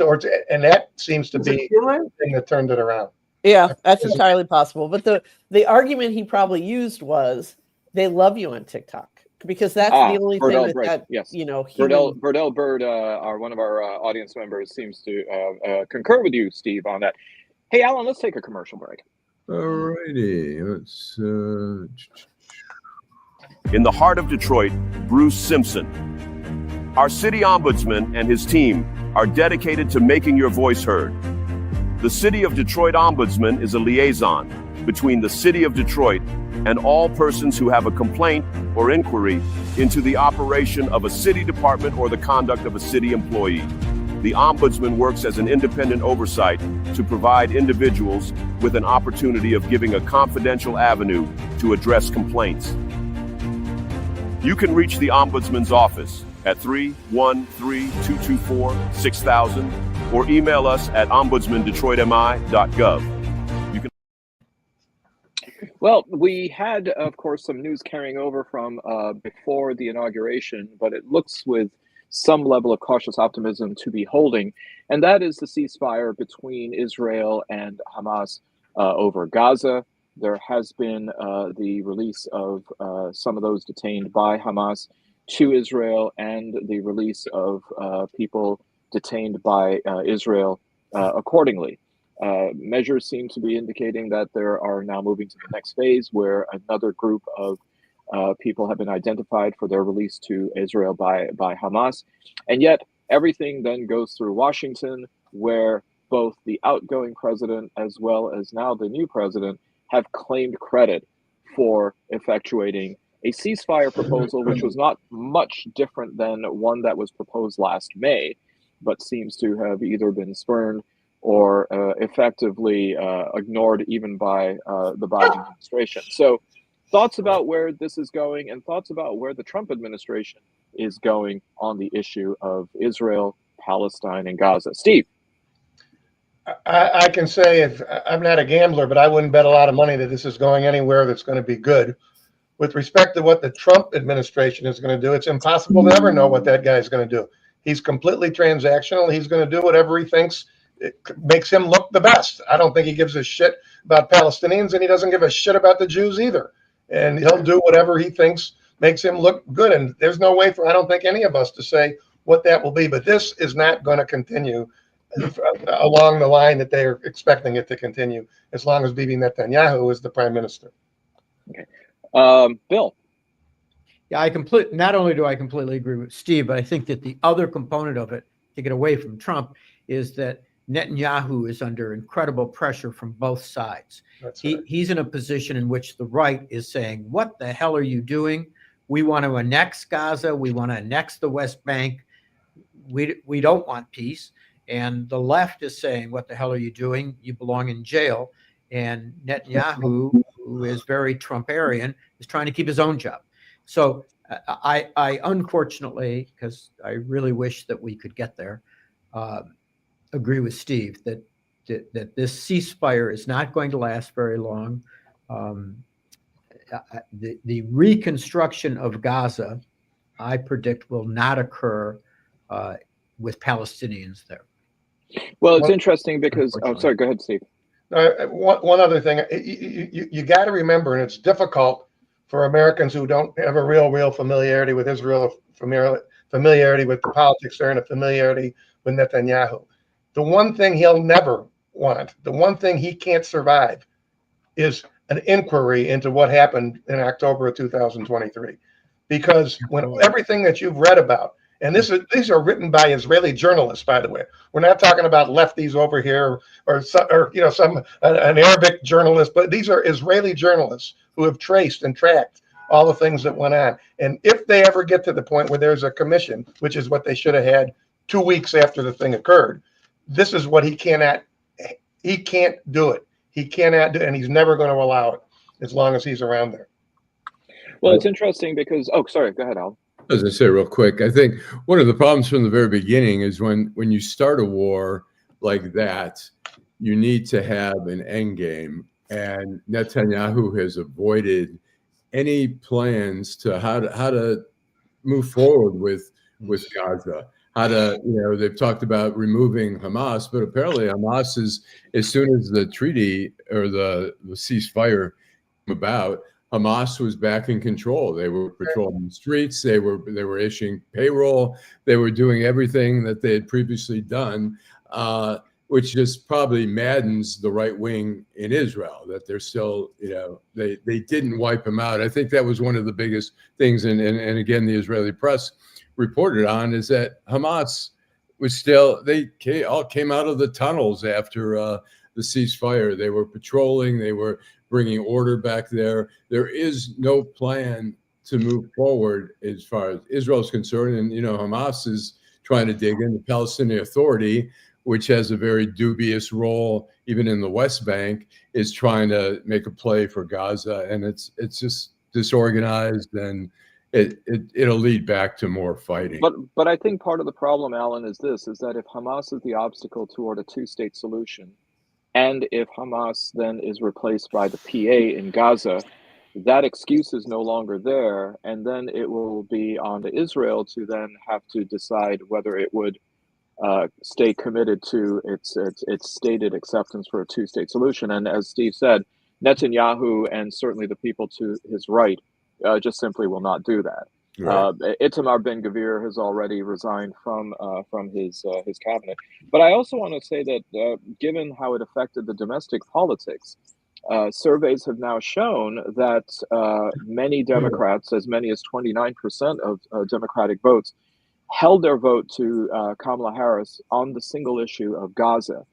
and that seems to be the thing that turned it around. Yeah, that's entirely possible. But the argument he probably used was they love you on TikTok because that's the only thing that Burdell Bird, one of our audience members, seems to concur with you, Steve, on that. Hey, Alan, let's take a commercial break. All righty. Let's. In the heart of Detroit, Bruce Simpson. Our city ombudsman and his team are dedicated to making your voice heard. The City of Detroit Ombudsman is a liaison between the City of Detroit and all persons who have a complaint or inquiry into the operation of a city department or the conduct of a city employee. The Ombudsman works as an independent oversight to provide individuals with an opportunity of giving a confidential avenue to address complaints. You can reach the Ombudsman's office at 313-224-6000 or email us at ombudsmandetroitmi.gov. Well, we had, of course, some news carrying over from before the inauguration, but it looks with some level of cautious optimism to be holding, and that is the ceasefire between Israel and Hamas over Gaza. There has been the release of some of those detained by Hamas to Israel and the release of people detained by Israel accordingly. Measures seem to be indicating that there are now moving to the next phase where another group of people have been identified for their release to Israel by Hamas. And yet everything then goes through Washington, where both the outgoing president as well as now the new president have claimed credit for effectuating a ceasefire proposal, which was not much different than one that was proposed last May, but seems to have either been spurned or effectively ignored even by the Biden administration. So thoughts about where this is going and thoughts about where the Trump administration is going on the issue of Israel, Palestine, and Gaza. Steve. I can say, if I'm not a gambler, but I wouldn't bet a lot of money that this is going anywhere that's going to be good. With respect to what the Trump administration is going to do, it's impossible to ever know what that guy is going to do. He's completely transactional. He's going to do whatever he thinks it makes him look the best. I don't think he gives a shit about Palestinians, and he doesn't give a shit about the Jews either. And he'll do whatever he thinks makes him look good. And there's no way for, I don't think, any of us to say what that will be. But this is not going to continue along the line that they are expecting it to continue as long as Bibi Netanyahu is the prime minister. Okay. Bill. Yeah, not only do I completely agree with Steve, but I think that the other component of it, to get away from Trump, is that Netanyahu is under incredible pressure from both sides. He's in a position in which the right is saying, what the hell are you doing? We want to annex Gaza. We want to annex the West Bank. We don't want peace. And the left is saying, what the hell are you doing? You belong in jail. And Netanyahu, who is very Trumparian, is trying to keep his own job. So I unfortunately, because I really wish that we could get there, agree with Steve that this ceasefire is not going to last very long. The reconstruction of Gaza I predict will not occur with Palestinians there. Well, it's interesting because, oh, sorry, go ahead, Steve. One other thing, you got to remember, and it's difficult for Americans who don't have a real familiarity with Israel, familiarity with the politics there, and a familiarity with Netanyahu. The one thing he'll never want, the one thing he can't survive, is an inquiry into what happened in October of 2023. Because when everything that you've read about, and these are written by Israeli journalists, by the way. We're not talking about lefties over here or an Arabic journalist, but these are Israeli journalists who have traced and tracked all the things that went on. And if they ever get to the point where there's a commission, which is what they should have had 2 weeks after the thing occurred, this is what he can't do it. He cannot do it, and he's never going to allow it as long as he's around there. Well, it's interesting because, oh, sorry, go ahead, Al. As I say real quick, I think one of the problems from the very beginning is when you start a war like that, you need to have an end game. And Netanyahu has avoided any plans to how to move forward with Gaza. They've talked about removing Hamas, but apparently Hamas is, as soon as the treaty or the ceasefire came about, Hamas was back in control. They were patrolling the streets. They were issuing payroll. They were doing everything that they had previously done, which just probably maddens the right wing in Israel, that they're still, they didn't wipe them out. I think that was one of the biggest things. And again, the Israeli press reported on is that Hamas was still, they all came out of the tunnels after the ceasefire. They were patrolling. They were bringing order back there. There is no plan to move forward as far as Israel is concerned. And, Hamas is trying to dig in. The Palestinian Authority, which has a very dubious role, even in the West Bank, is trying to make a play for Gaza. And it's just disorganized, and it'll lead back to more fighting. But I think part of the problem, Alan, is that if Hamas is the obstacle toward a two-state solution, and if Hamas then is replaced by the PA in Gaza, that excuse is no longer there. And then it will be on to Israel to then have to decide whether it would stay committed to its stated acceptance for a two-state solution. And as Steve said, Netanyahu and certainly the people to his right just simply will not do that. Right. Itamar Ben-Gvir has already resigned from his cabinet. But I also want to say that given how it affected the domestic politics, surveys have now shown that many Democrats, as many as 29% of Democratic votes, held their vote to Kamala Harris on the single issue of Gaza,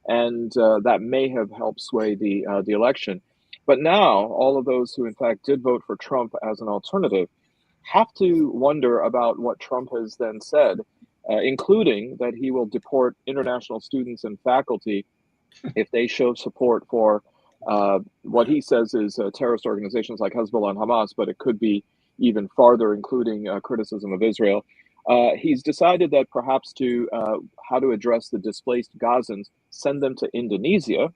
and that may have helped sway the election. But now, all of those who in fact did vote for Trump as an alternative have to wonder about what Trump has then said, including that he will deport international students and faculty if they show support for what he says is terrorist organizations like Hezbollah and Hamas, but it could be even farther, including criticism of Israel. He's decided that perhaps how to address the displaced Gazans, send them to Indonesia.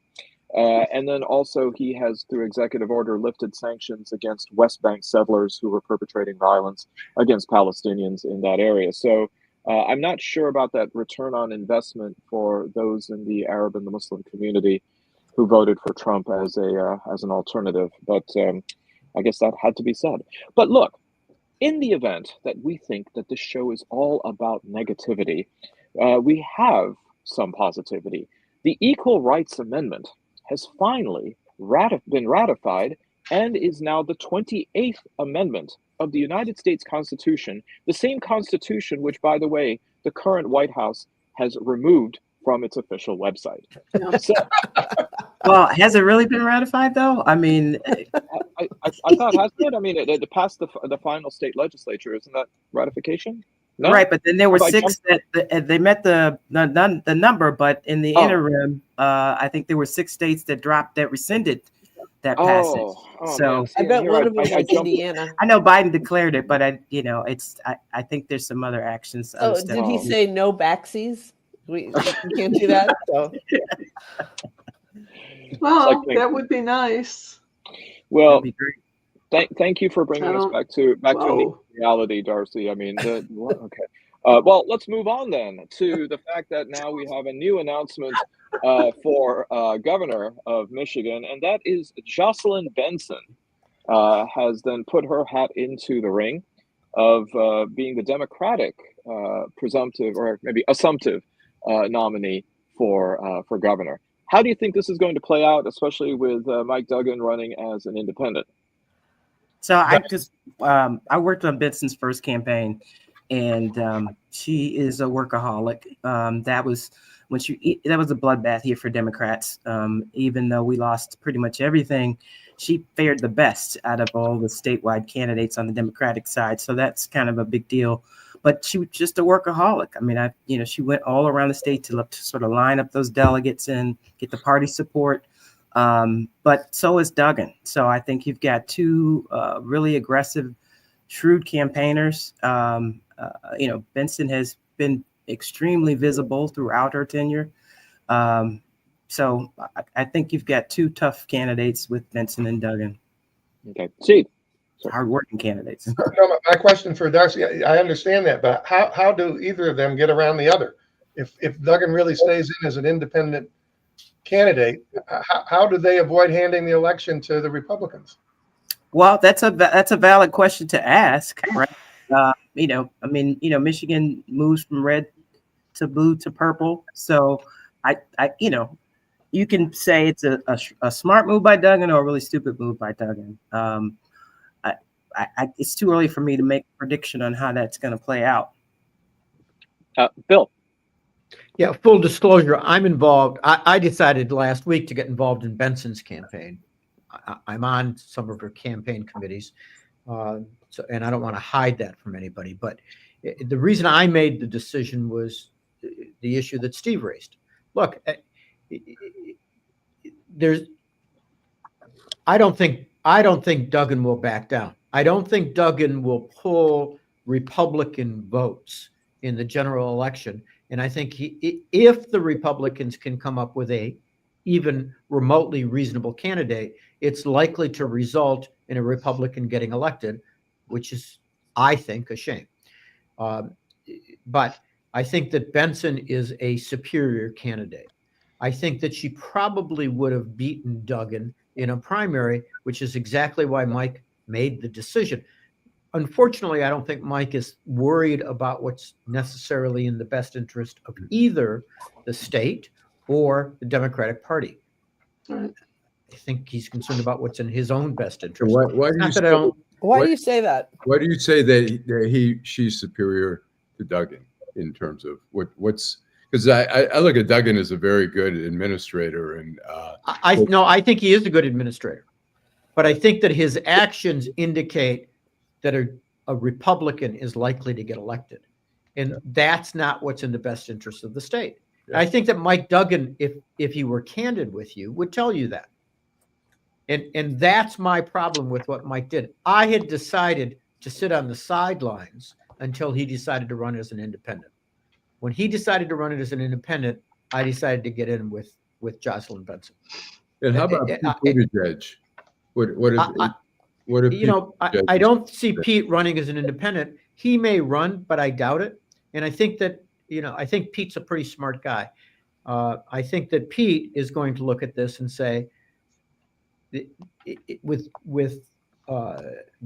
And then also he has, through executive order, lifted sanctions against West Bank settlers who were perpetrating violence against Palestinians in that area. So I'm not sure about that return on investment for those in the Arab and the Muslim community who voted for Trump as an alternative. But I guess that had to be said. But look, in the event that we think that this show is all about negativity, we have some positivity. The Equal Rights Amendment has finally been ratified and is now the 28th Amendment of the United States Constitution, the same Constitution which, by the way, the current White House has removed from its official website. So, well, has it really been ratified, though? I mean, I thought, hasn't it? I mean, it passed the final state legislature. Isn't that ratification? No? Right, but then there were six that they met the number, but in the interim, I think there were 6 states that rescinded that passage. So I bet one of them was Indiana. I know Biden declared it, but I think there's some other actions. Oh, did he say no backsies? We can't do that. So. Well, that would be nice. Well, thank you for bringing us back to reality, Darcy. I mean, okay. Well, let's move on then to the fact that now we have a new announcement for governor of Michigan, and that is Jocelyn Benson has then put her hat into the ring of being the Democratic presumptive or maybe assumptive nominee for governor. How do you think this is going to play out, especially with Mike Duggan running as an independent? So I worked on Benson's first campaign, and she is a workaholic. That was a bloodbath here for Democrats. Even though we lost pretty much everything, she fared the best out of all the statewide candidates on the Democratic side. So that's kind of a big deal. But she was just a workaholic. I mean, she went all around the state to look to sort of line up those delegates and get the party support. But so is Duggan. So I think you've got two really aggressive, shrewd campaigners. Benson has been extremely visible throughout her tenure. So I think you've got two tough candidates with Benson and Duggan. Okay, Saeed. Hardworking candidates. No, my question for Darcy, I understand that, but how do either of them get around the other? If Duggan really stays in as an independent candidate, how do they avoid handing the election to the Republicans? Well, that's a valid question to ask, right? Michigan moves from red to blue to purple, so you can say it's a smart move by Duggan or a really stupid move by Duggan. It's too early for me to make a prediction on how that's going to play out. Bill. Yeah, full disclosure, I'm involved. I decided last week to get involved in Benson's campaign. I'm on some of her campaign committees, and I don't want to hide that from anybody. But the reason I made the decision was the issue that Steve raised. Look, I don't think Duggan will back down. I don't think Duggan will pull Republican votes in the general election. And I think if the Republicans can come up with a even remotely reasonable candidate, it's likely to result in a Republican getting elected, which is, I think, a shame. But I think that Benson is a superior candidate. I think that she probably would have beaten Duggan in a primary, which is exactly why Mike made the decision. Unfortunately, I don't think Mike is worried about what's necessarily in the best interest of either the state or the Democratic Party. I think he's concerned about what's in his own best interest. Why do you say that? Why do you say that she's superior to Duggan in terms of what's? Because I look at Duggan as a very good administrator, and I think he is a good administrator, but I think that his actions indicate that a Republican is likely to get elected, and that's not what's in the best interest of the state. Yeah. I think that Mike Duggan, if he were candid with you, would tell you that. And that's my problem with what Mike did. I had decided to sit on the sidelines until he decided to run as an independent. When he decided to run it as an independent, I decided to get in with Jocelyn Benson. And how about Pete Buttigieg? I don't see Pete running as an independent. He may run, but I doubt it. And I think that, I think Pete's a pretty smart guy. I think that Pete is going to look at this and say, with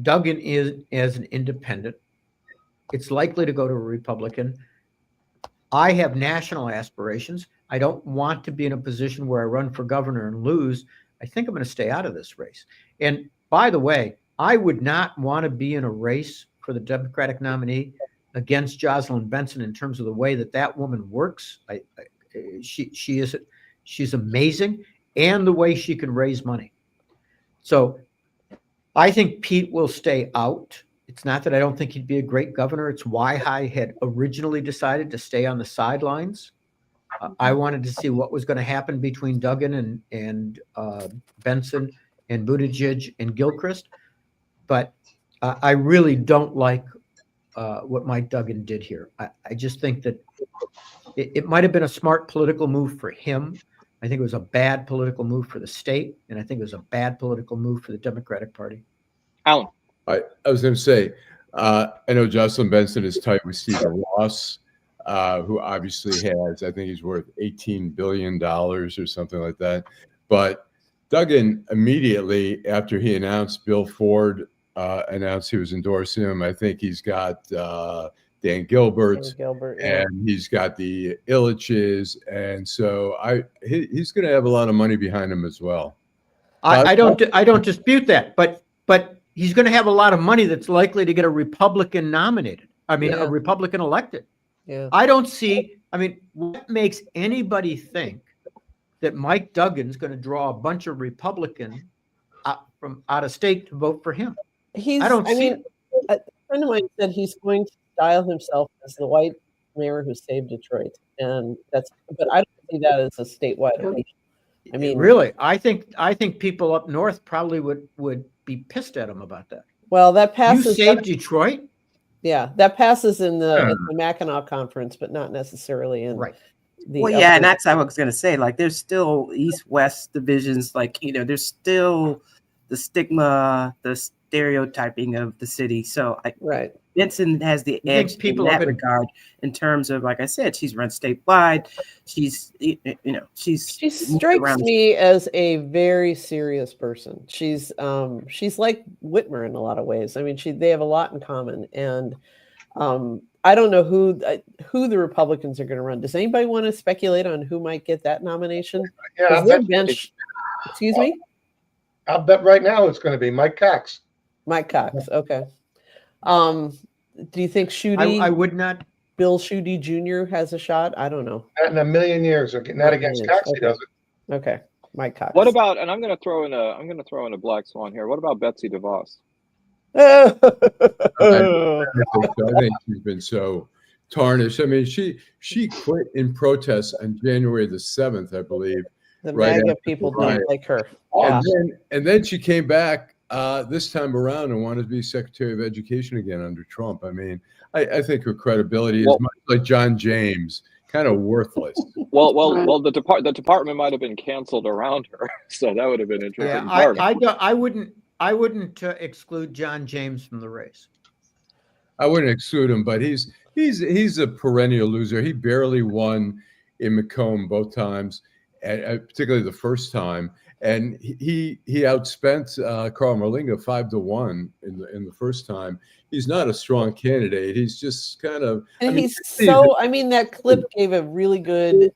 Duggan as an independent, it's likely to go to a Republican. I have national aspirations. I don't want to be in a position where I run for governor and lose. I think I'm going to stay out of this race. And by the way, I would not want to be in a race for the Democratic nominee against Jocelyn Benson in terms of the way that woman works. She's amazing, and the way she can raise money. So I think Pete will stay out. It's not that I don't think he'd be a great governor. It's why I had originally decided to stay on the sidelines. I wanted to see what was going to happen between Duggan and Benson and Buttigieg and Gilchrist. But I really don't like what Mike Duggan did here. I just think that it might have been a smart political move for him. I think it was a bad political move for the state, and I think it was a bad political move for the Democratic Party. Allan. I was going to say, I know Jocelyn Benson is tight with Stephen Ross, who obviously has, I think he's worth $18 billion or something like that. But Duggan, immediately after he announced, Bill Ford announced he was endorsing him, I think he's got Dan Gilbert, yeah. and he's got the Illiches. And so he's going to have a lot of money behind him as well. I don't dispute that, but he's going to have a lot of money that's likely to get a Republican nominated. I mean, a Republican elected. Yeah. I don't see. I mean, what makes anybody think that Mike Duggan's going to draw a bunch of Republicans from out of state to vote for him? I don't see it. A friend of mine said he's going to style himself as the white mayor who saved Detroit, and but I don't see that as a statewide election. I mean, really, I think people up north probably would be pissed at him about that. Well, that passes. You saved Detroit? Yeah, that passes in the Mackinac Conference, but not necessarily in Well, yeah, and that's what I was going to say. Like, there's still East-West divisions. Like, there's still the stigma, the stereotyping of the city. So, Benson has the edge in that regard in terms of, like I said, she's run statewide. She strikes me as a very serious person. She's like Whitmer in a lot of ways. I mean, they have a lot in common, and I don't know who the Republicans are going to run. Does anybody want to speculate on who might get that nomination? Yeah, excuse me. I'll bet right now it's going to be Mike Cox. Mike Cox. Okay. Do you think Schuette? I would not. Bill Schuette Jr. has a shot. I don't know. Not in a million years. Not against Cox. He does it. Okay, Mike Cox. What about? And I'm going to throw in a black swan here. What about Betsy DeVos? I think she's been so tarnished. I mean, she quit in protest on January the 7th, I believe. The MAGA people don't like her. Yeah. And then she came back this time around and wanted to be Secretary of Education again under Trump. I mean, I think her credibility is much like John James, kind of worthless. Well, the department might have been canceled around her, so that would have been interesting. Yeah, I wouldn't exclude John James from the race. I wouldn't exclude him, but he's a perennial loser. He barely won in Macomb both times, and particularly the first time. And he outspent Carl Merlinga 5-1 in the first time. He's not a strong candidate. He's just kind of. And that clip gave a really good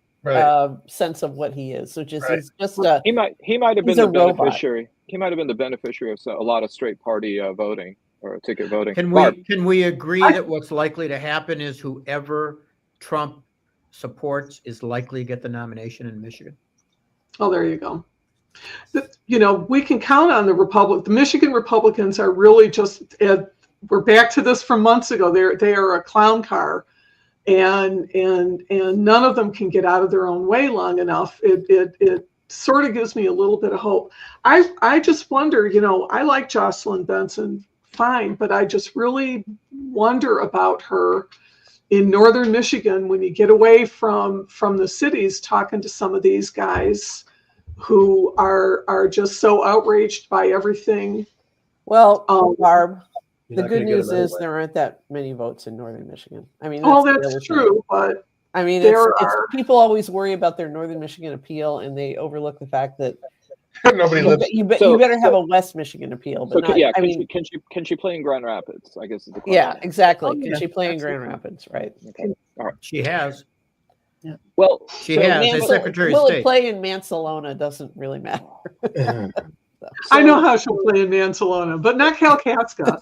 sense of what he is, which is he's just he might have been the beneficiary. He might have been the beneficiary of a lot of straight party voting or ticket voting. Can we agree that what's likely to happen is whoever Trump supports is likely to get the nomination in Michigan? Oh, there you go. We can count on the Michigan Republicans are really just, we're back to this from months ago. They are a clown car, and none of them can get out of their own way long enough. It sort of gives me a little bit of hope. I just wonder, I like Jocelyn Benson fine, but I just really wonder about her in northern Michigan when you get away from the cities, talking to some of these guys who are just so outraged by everything. Well, Barb, the good news is there aren't that many votes in northern Michigan. I mean, that's true, but I mean, it's people always worry about their northern Michigan appeal, and they overlook the fact that nobody lives. You better have a West Michigan appeal. But can she play in Grand Rapids? I guess is the question. Yeah, exactly. Can she play in Grand Rapids? Right. Okay. All right. She has. Yeah. Well, she has as Secretary of Will State. It play in Mansalona doesn't really matter. I know how she'll play in Mansalona, but not Kalkaska.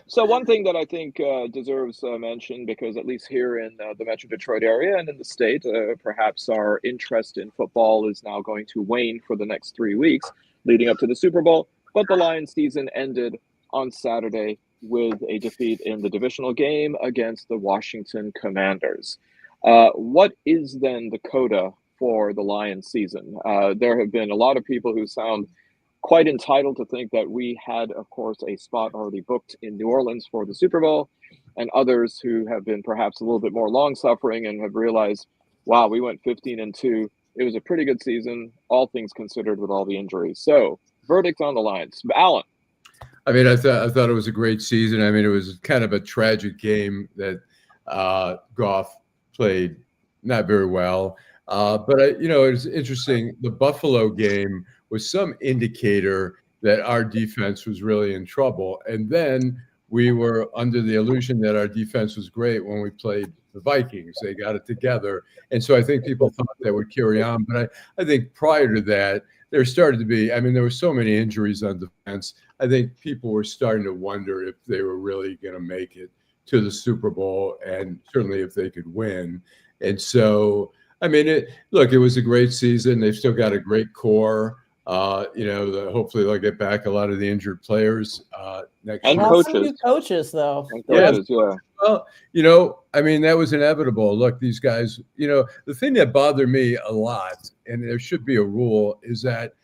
So one thing that I think deserves mention, because at least here in the Metro Detroit area and in the state, perhaps our interest in football is now going to wane for the next 3 weeks leading up to the Super Bowl. But the Lions season ended on Saturday with a defeat in the divisional game against the Washington Commanders. What is then the coda for the Lions season? There have been a lot of people who sound quite entitled to think that we had, of course, a spot already booked in New Orleans for the Super Bowl, and others who have been perhaps a little bit more long-suffering and have realized, wow, we went 15-2. It was a pretty good season, all things considered, with all the injuries. So, verdict on the Lions. Allan. I mean, I thought it was a great season. I mean, it was kind of a tragic game that Goff played not very well. But it was interesting. The Buffalo game was some indicator that our defense was really in trouble. And then we were under the illusion that our defense was great when we played the Vikings. They got it together. And so I think people thought that would carry on. But I think prior to that, there started to be, there were so many injuries on defense. I think people were starting to wonder if they were really going to make it to the Super Bowl, and certainly if they could win. And so, it was a great season. They've still got a great core. Hopefully they'll get back a lot of the injured players next year. Some new coaches, though. Yeah. Well, that was inevitable. Look, these guys, the thing that bothered me a lot, and there should be a rule, is that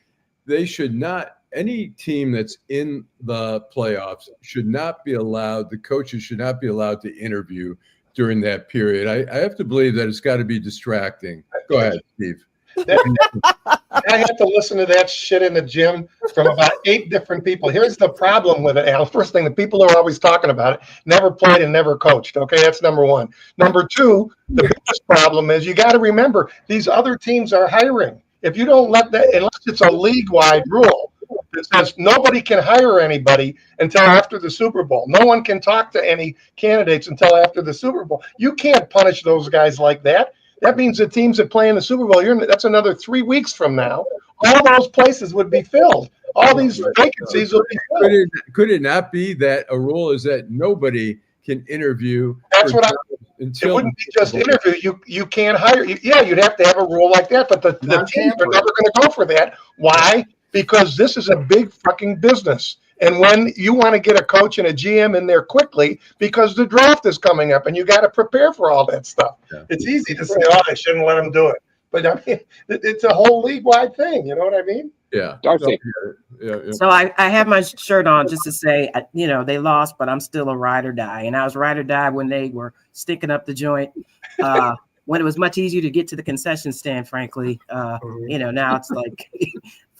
they should not, any team that's in the playoffs should not be allowed, the coaches should not be allowed to interview during that period. I have to believe that it's got to be distracting. Go ahead, Steve. I have to listen to that shit in the gym from about 8 different people. Here's the problem with it, Al. First thing, the people who are always talking about it never played and never coached. Okay, that's number one. Number two, the biggest problem is you got to remember these other teams are hiring. If you don't let that, unless it's a league-wide rule that says nobody can hire anybody until after the Super Bowl. No one can talk to any candidates until after the Super Bowl. You can't punish those guys like that. That means the teams that play in the Super Bowl, that's another 3 weeks from now. All those places would be filled. All these vacancies would be filled. Could it not be that a rule is that nobody can interview? That's what it wouldn't be just interview. You can't hire. You'd have to have a rule like that, but the teams are never going to go for that. Why? Because this is a big fucking business. And when you want to get a coach and a GM in there quickly, because the draft is coming up and you got to prepare for all that stuff. Yeah. It's easy to say, I shouldn't let them do it. But it's a whole league-wide thing. You know what I mean? Yeah. Darcy. Yeah. So I have my shirt on just to say, they lost, but I'm still a ride or die. And I was ride or die when they were sticking up the joint. When it was much easier to get to the concession stand, frankly. Now it's like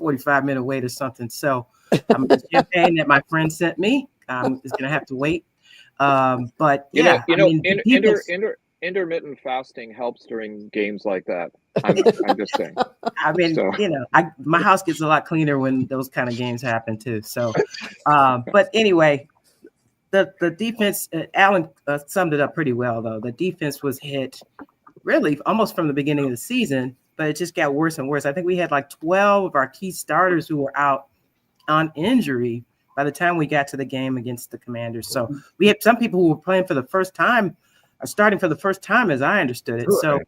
45-minute wait or something. So the champagne that my friend sent me is going to have to wait. But yeah, intermittent fasting helps during games like that. I'm just saying. My house gets a lot cleaner when those kind of games happen too. So, but anyway, the defense, Allan summed it up pretty well though. The defense was hit really almost from the beginning of the season, but it just got worse and worse. I think we had like 12 of our key starters who were out on injury by the time we got to the game against the Commanders. So we had some people who were playing for the first time, or starting for the first time, as I understood it. So,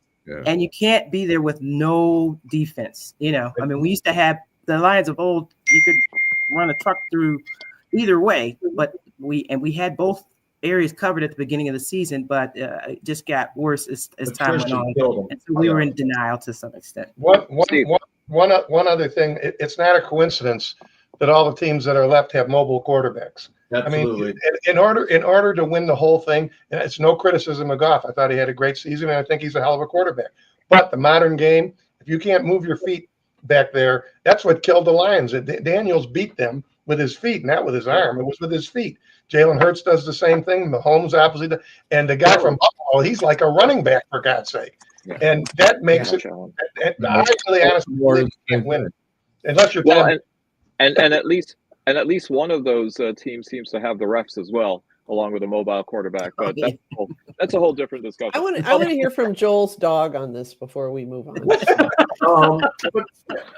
and you can't be there with no defense. We used to have the Lions of old. You could run a truck through either way, but we had both areas covered at the beginning of the season, but it just got worse as time went on. And so we were in denial to some extent. One other thing, it's not a coincidence that all the teams that are left have mobile quarterbacks. Absolutely. In order to win the whole thing, and it's no criticism of Goff. I thought he had a great season, and I think he's a hell of a quarterback. But the modern game, if you can't move your feet back there, that's what killed the Lions. Daniels beat them with his feet, not with his arm. It was with his feet. Jalen Hurts does the same thing. Mahomes obviously does. And the guy from Buffalo, he's like a running back, for God's sake. Yeah. And that makes it. I really honestly believe you can't win it unless you're. And at least one of those teams seems to have the refs as well, along with a mobile quarterback. But that's a whole different discussion. I want to hear from Joel's dog on this before we move on. But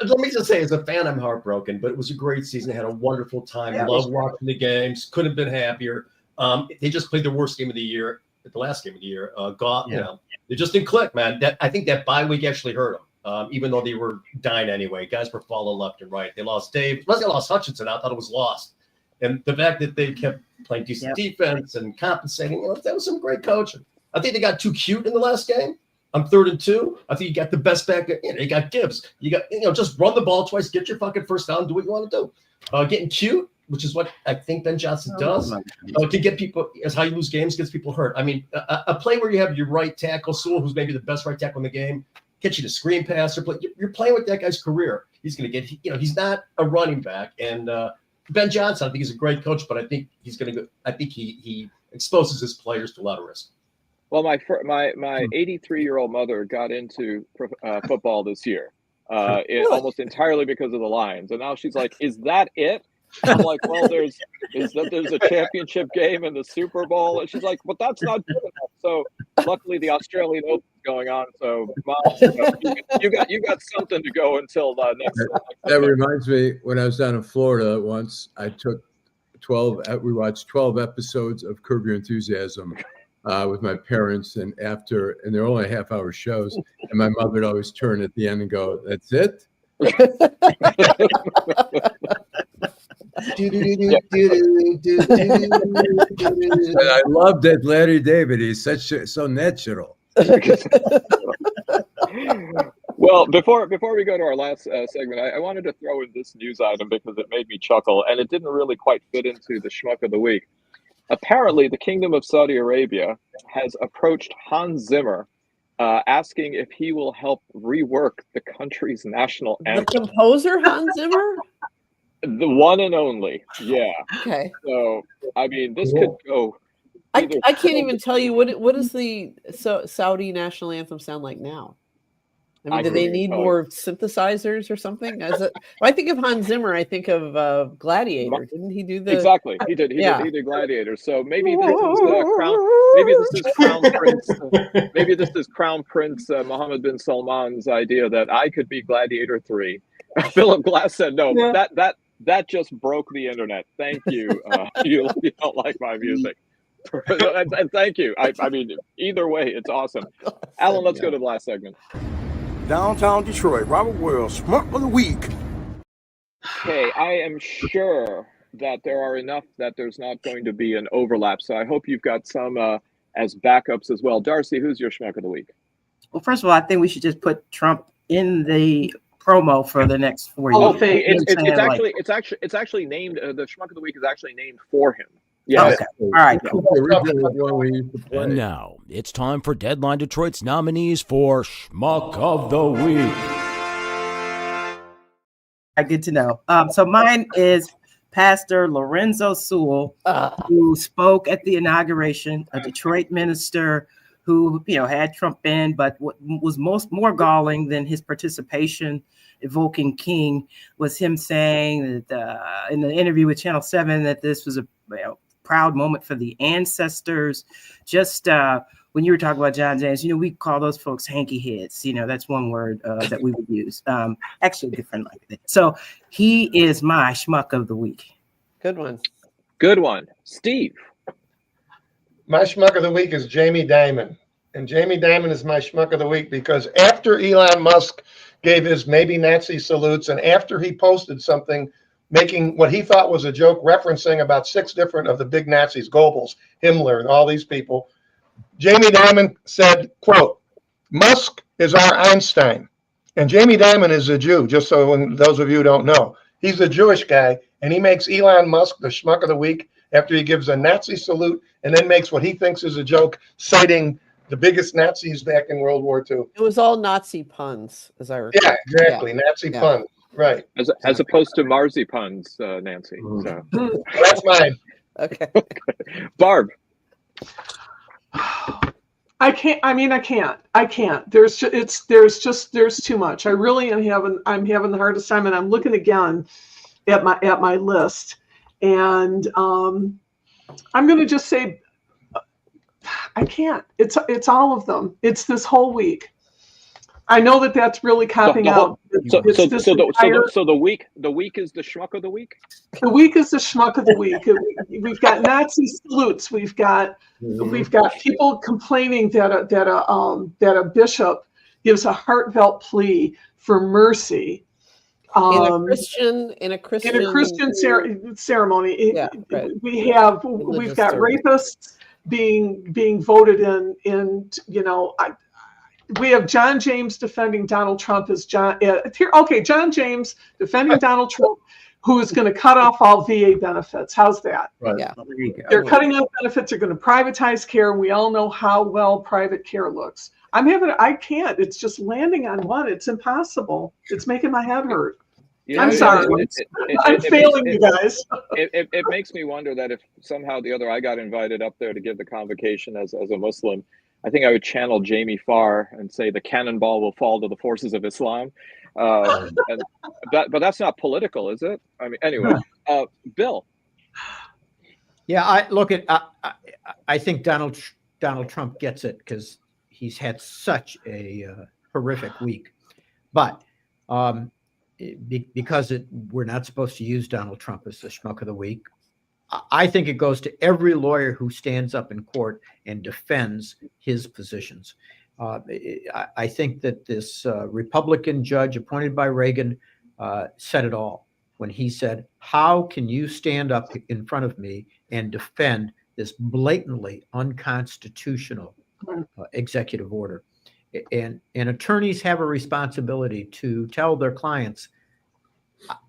let me just say, as a fan, I'm heartbroken. But it was a great season. I had a wonderful time. I loved watching the games. Couldn't have been happier. They just played the worst game of the year, the last game of the year. They just didn't click, man. I think that bye week actually hurt them. Even though they were dying anyway, guys were falling left and right. They lost Dave. Unless they lost Hutchinson, I thought it was lost. And the fact that they kept playing decent defense and compensating, that was some great coaching. I think they got too cute in the last game. On 3rd and 2, I think you got the best back. You got Gibbs. You got just run the ball twice, get your fucking first down, do what you want to do. Getting cute, which is what I think Ben Johnson does, to get people. Is how you lose games, gets people hurt. I mean, a play where you have your right tackle, Sewell, who's maybe the best right tackle in the game, get you to screen pass or play. You're playing with that guy's career. He's going to get. He's not a running back, and Ben Johnson, I think he's a great coach, but I think he's going to go. I think he exposes his players to a lot of risk. Well, my 83-year-old mother got into football this year, almost entirely because of the Lions, and now she's like, "Is that it?" I'm like, "Well, there's a championship game and the Super Bowl," and she's like, "But that's not good enough." So luckily, the Australian Open is going on. So, Mom, you got something to go until next. That reminds me, when I was down in Florida once, I took we watched 12 episodes of Curb Your Enthusiasm with my parents, and they're only half-hour shows, and my mother would always turn at the end and go, "That's it?" And I love that Larry David. He's so natural. Well, before we go to our last segment, I wanted to throw in this news item because it made me chuckle, and it didn't really quite fit into the Schmuck of the Week. Apparently, the Kingdom of Saudi Arabia has approached Hans Zimmer, asking if he will help rework the country's national anthem. The composer, Hans Zimmer? The one and only, yeah. Okay. So, I mean, this could go. I can't even tell you what does the Saudi national anthem sound like now. I mean, do they need more synthesizers or something? I think of Hans Zimmer, I think of Gladiator. Didn't he do the? Exactly, he did. He did Gladiator. So maybe this is Crown. Maybe this is Crown Prince. Maybe this is Crown Prince Mohammed bin Salman's idea that I could be Gladiator 3. Philip Glass said no. Yeah. That just broke the internet. Thank you. You don't like my music. And thank you. I mean, either way, it's awesome. Alan, let's go to the last segment. Downtown Detroit, Robert Wells, Schmuck of the Week. Okay, I am sure that there are enough that there's not going to be an overlap. So I hope you've got some as backups as well. Darcy, who's your Schmuck of the Week? Well, first of all, I think we should just put Trump in the promo for the next 4 years. Oh, it's actually named. The Schmuck of the Week is actually named for him. Yeah. Okay. All right. And now it's time for Deadline Detroit's nominees for Schmuck of the Week. Good to know. So mine is Pastor Lorenzo Sewell, who spoke at the inauguration, a Detroit minister who had Trump in, but what was more galling than his participation evoking King was him saying that in the interview with Channel 7 that this was a proud moment for the ancestors. Just when you were talking about John James, we call those folks hanky heads. That's one word that we would use. Actually, different like that. So he is my Schmuck of the Week. Good one. Good one. Steve. My Schmuck of the Week is Jamie Dimon. And Jamie Dimon is my Schmuck of the Week because after Elon Musk gave his maybe Nazi salutes and after he posted something making what he thought was a joke, referencing about 6 different of the big Nazis, Goebbels, Himmler, and all these people, Jamie Dimon said, quote, "Musk is our Einstein." And Jamie Dimon is a Jew, just so when those of you don't know. He's a Jewish guy, and he makes Elon Musk the Schmuck of the Week after he gives a Nazi salute and then makes what he thinks is a joke, citing the biggest Nazis back in World War II. It was all Nazi puns, as I recall. Yeah, exactly. Yeah. Nazi puns. Right. As opposed to marzipuns, Nancy. So. That's mine. Okay. Barb. I can't. I can't. There's too much. I really I'm having the hardest time, and I'm looking again at my list, and I'm going to just say I can't. It's all of them. It's this whole week. I know that's really copping out. So the week is the Schmuck of the Week? The week is the Schmuck of the Week. We've got Nazi salutes. We've got people complaining that a bishop gives a heartfelt plea for mercy. In a Christian ceremony. Yeah, right. We've got rapists being voted in. We have John James defending Donald Trump as John James defending Donald Trump, who is going to cut off all VA benefits. How's that? Right. Yeah. They're cutting off benefits. They're going to privatize care. We all know how well private care looks. I can't. It's just landing on one. It's impossible. It's making my head hurt. I'm sorry. I'm failing you guys. It makes me wonder that if somehow the other I got invited up there to give the convocation as a Muslim, I think I would channel Jamie Farr and say the cannonball will fall to the forces of Islam. But that's not political, is it? I mean, anyway, Bill. Yeah, I think Donald Trump gets it because he's had such a horrific week. But because we're not supposed to use Donald Trump as the schmuck of the week, I think it goes to every lawyer who stands up in court and defends his positions. I think that this Republican judge appointed by Reagan said it all when he said, how can you stand up in front of me and defend this blatantly unconstitutional executive order? And attorneys have a responsibility to tell their clients,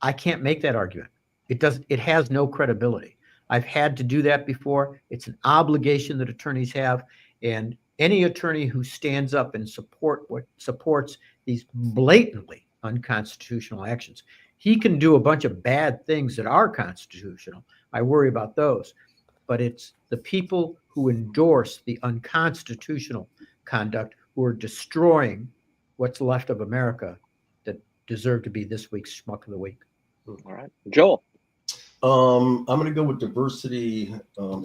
I can't make that argument. It has no credibility. I've had to do that before. It's an obligation that attorneys have. And any attorney who stands up and supports these blatantly unconstitutional actions, he can do a bunch of bad things that are constitutional. I worry about those. But it's the people who endorse the unconstitutional conduct who are destroying what's left of America that deserve to be this week's schmuck of the week. All right. Joel. I'm going to go with diversity,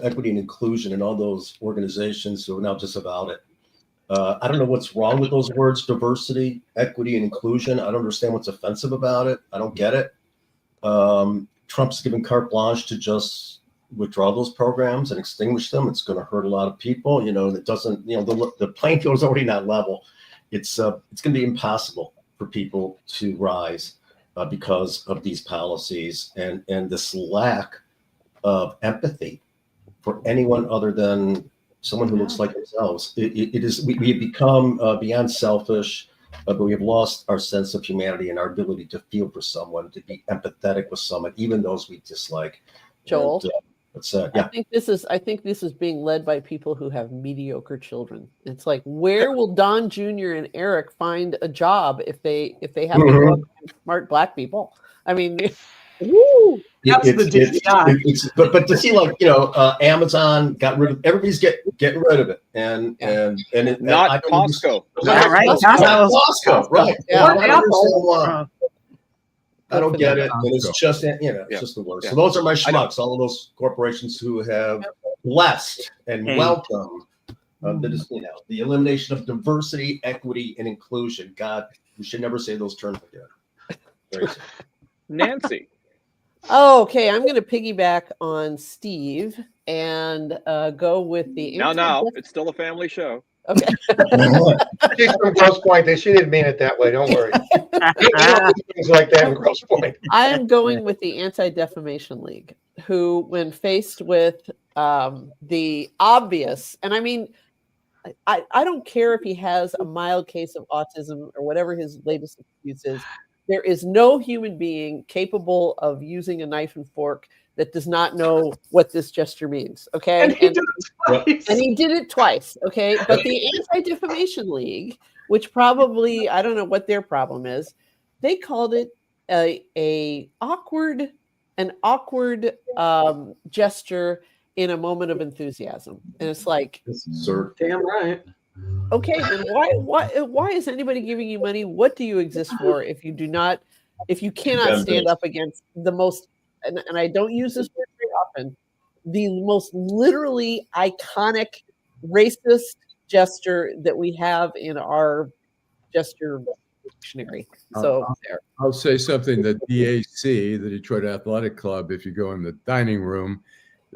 equity, and inclusion in all those organizations who are now disavowed it. I don't know what's wrong with those words, diversity, equity, and inclusion. I don't understand what's offensive about it. I don't get it. Trump's given carte blanche to just withdraw those programs and extinguish them. It's going to hurt a lot of people. It doesn't, the playing field is already not level. It's going to be impossible for people to rise because of these policies and this lack of empathy for anyone other than someone who looks like themselves. It is, we have become beyond selfish, but we have lost our sense of humanity and our ability to feel for someone, to be empathetic with someone, even those we dislike. Joel. And, yeah. I think this is being led by people who have mediocre children. It's like, where will Don Jr. and Eric find a job if they have to go up with smart black people? I mean, woo, that's but to see Amazon got rid of everybody's getting rid of it and not Costco. Costco, right? Yeah. I don't get it. And it's just, it's just the worst. Yeah. So those are my schmucks, all of those corporations who have blessed and welcomed the elimination of diversity, equity, and inclusion. God, we should never say those terms again. Very simple. Nancy. Okay, I'm going to piggyback on Steve and go with the... No, it's still a family show. Okay. She's from Grosse Pointe. She didn't mean it that way. Don't worry. Things like that in Grosse Pointe. I am going with the Anti-Defamation League, who, when faced with the obvious, and I mean, I don't care if he has a mild case of autism or whatever his latest excuse is. There is no human being capable of using a knife and fork that does not know what this gesture means. Okay. And he did it twice. And he did it twice. Okay. But the Anti-Defamation League, which probably, I don't know what their problem is, they called it an awkward gesture in a moment of enthusiasm. And it's like, damn right. Okay, then why is anybody giving you money? What do you exist for if you cannot stand up against the most, and I don't use this word very often, the most literally iconic racist gesture that we have in our gesture dictionary. So I'll say something that DAC, the Detroit Athletic Club, if you go in the dining room,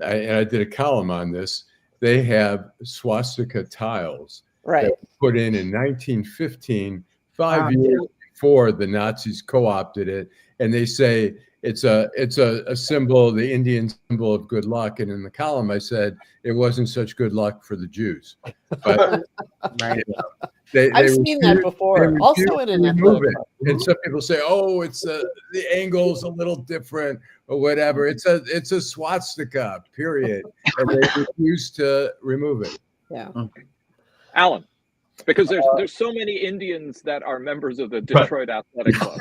and I did a column on this, they have swastika tiles. Right. That were put in 1915, 5 years before the Nazis co-opted it, and they say it's a symbol, the Indian symbol of good luck. And in the column, I said it wasn't such good luck for the Jews. But I've seen that before, also in an athletic club. And some people say, "Oh, it's the angle's a little different or whatever." It's a swastika, period, and they refuse to remove it. Yeah. Allan. Because there's so many Indians that are members of the Detroit Athletic Club.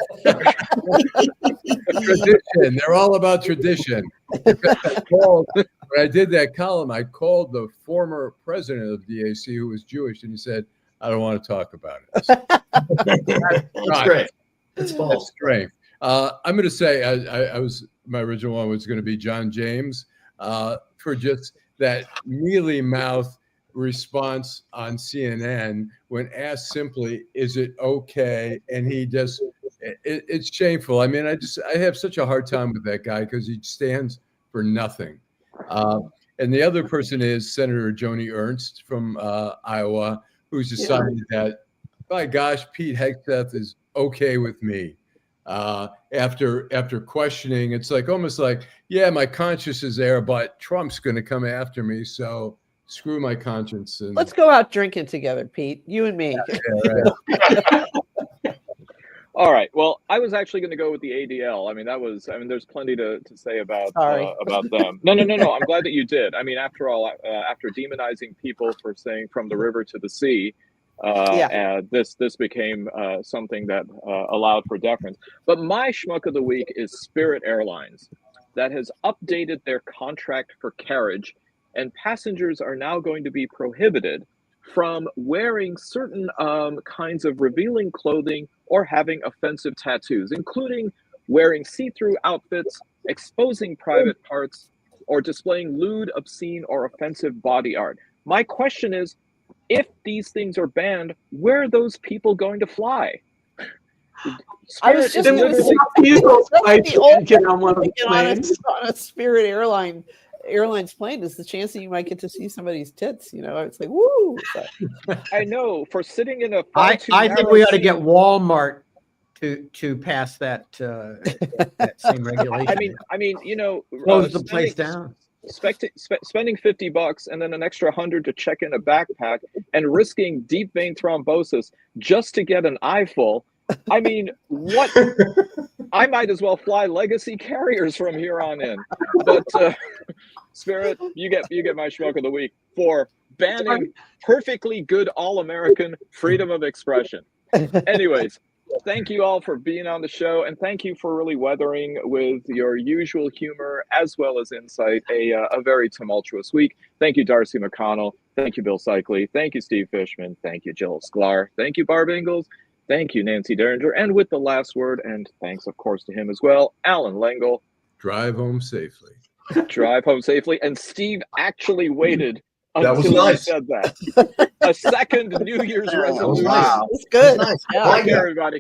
Tradition. They're all about tradition. When I did that column, I called the former president of DAC, who was Jewish, and he said, "I don't want to talk about it." That's great. It's false. Strength. I'm going to say my original one was going to be John James for just that mealy mouth response on CNN when asked simply, "Is it okay?" And he just, it's shameful. I mean, I have such a hard time with that guy because he stands for nothing. And the other person is Senator Joni Ernst from Iowa, who's decided that, by gosh, Pete Hegseth is okay with me. After questioning, it's like almost like, yeah, my conscience is there, but Trump's going to come after me, so screw my conscience. And let's go out drinking together, Pete. You and me. Yeah, right. All right. Well, I was actually going to go with the ADL. I mean, there's plenty to say about them. No. I'm glad that you did. I mean, after all, after demonizing people for saying from the river to the sea, this became something that allowed for deference. But my schmuck of the week is Spirit Airlines, that has updated their contract for carriage, and passengers are now going to be prohibited from wearing certain kinds of revealing clothing or having offensive tattoos, including wearing see-through outfits, exposing private parts, or displaying lewd, obscene, or offensive body art. My question is, if these things are banned, where are those people going to fly? I was just going to say, get on one of the planes. On a Spirit Airlines plane is the chance that you might get to see somebody's tits. You know, it's like, woo. I know, for sitting in a I think we ought to get Walmart to pass that same regulation. I mean, you know, close the place down. Spending $50 and then an extra 100 to check in a backpack and risking deep vein thrombosis just to get an eyeful. I mean, what? I might as well fly legacy carriers from here on in. But Spirit, you get my schmuck of the week for banning perfectly good all-American freedom of expression. Anyways, thank you all for being on the show, and thank you for really weathering with your usual humor as well as insight a very tumultuous week. Thank you, Darci McConnell. Thank you, Bill Seikaly. Thank you, Steve Fishman. Thank you, Joel Sklar. Thank you, Barb Ingalls. Thank you, Nancy Derringer. And with the last word, and thanks, of course, to him as well, Allan Lengel. Drive home safely. Drive home safely. And Steve actually waited until he said that. A second New Year's resolution. Wow. It's good. Bye, everybody.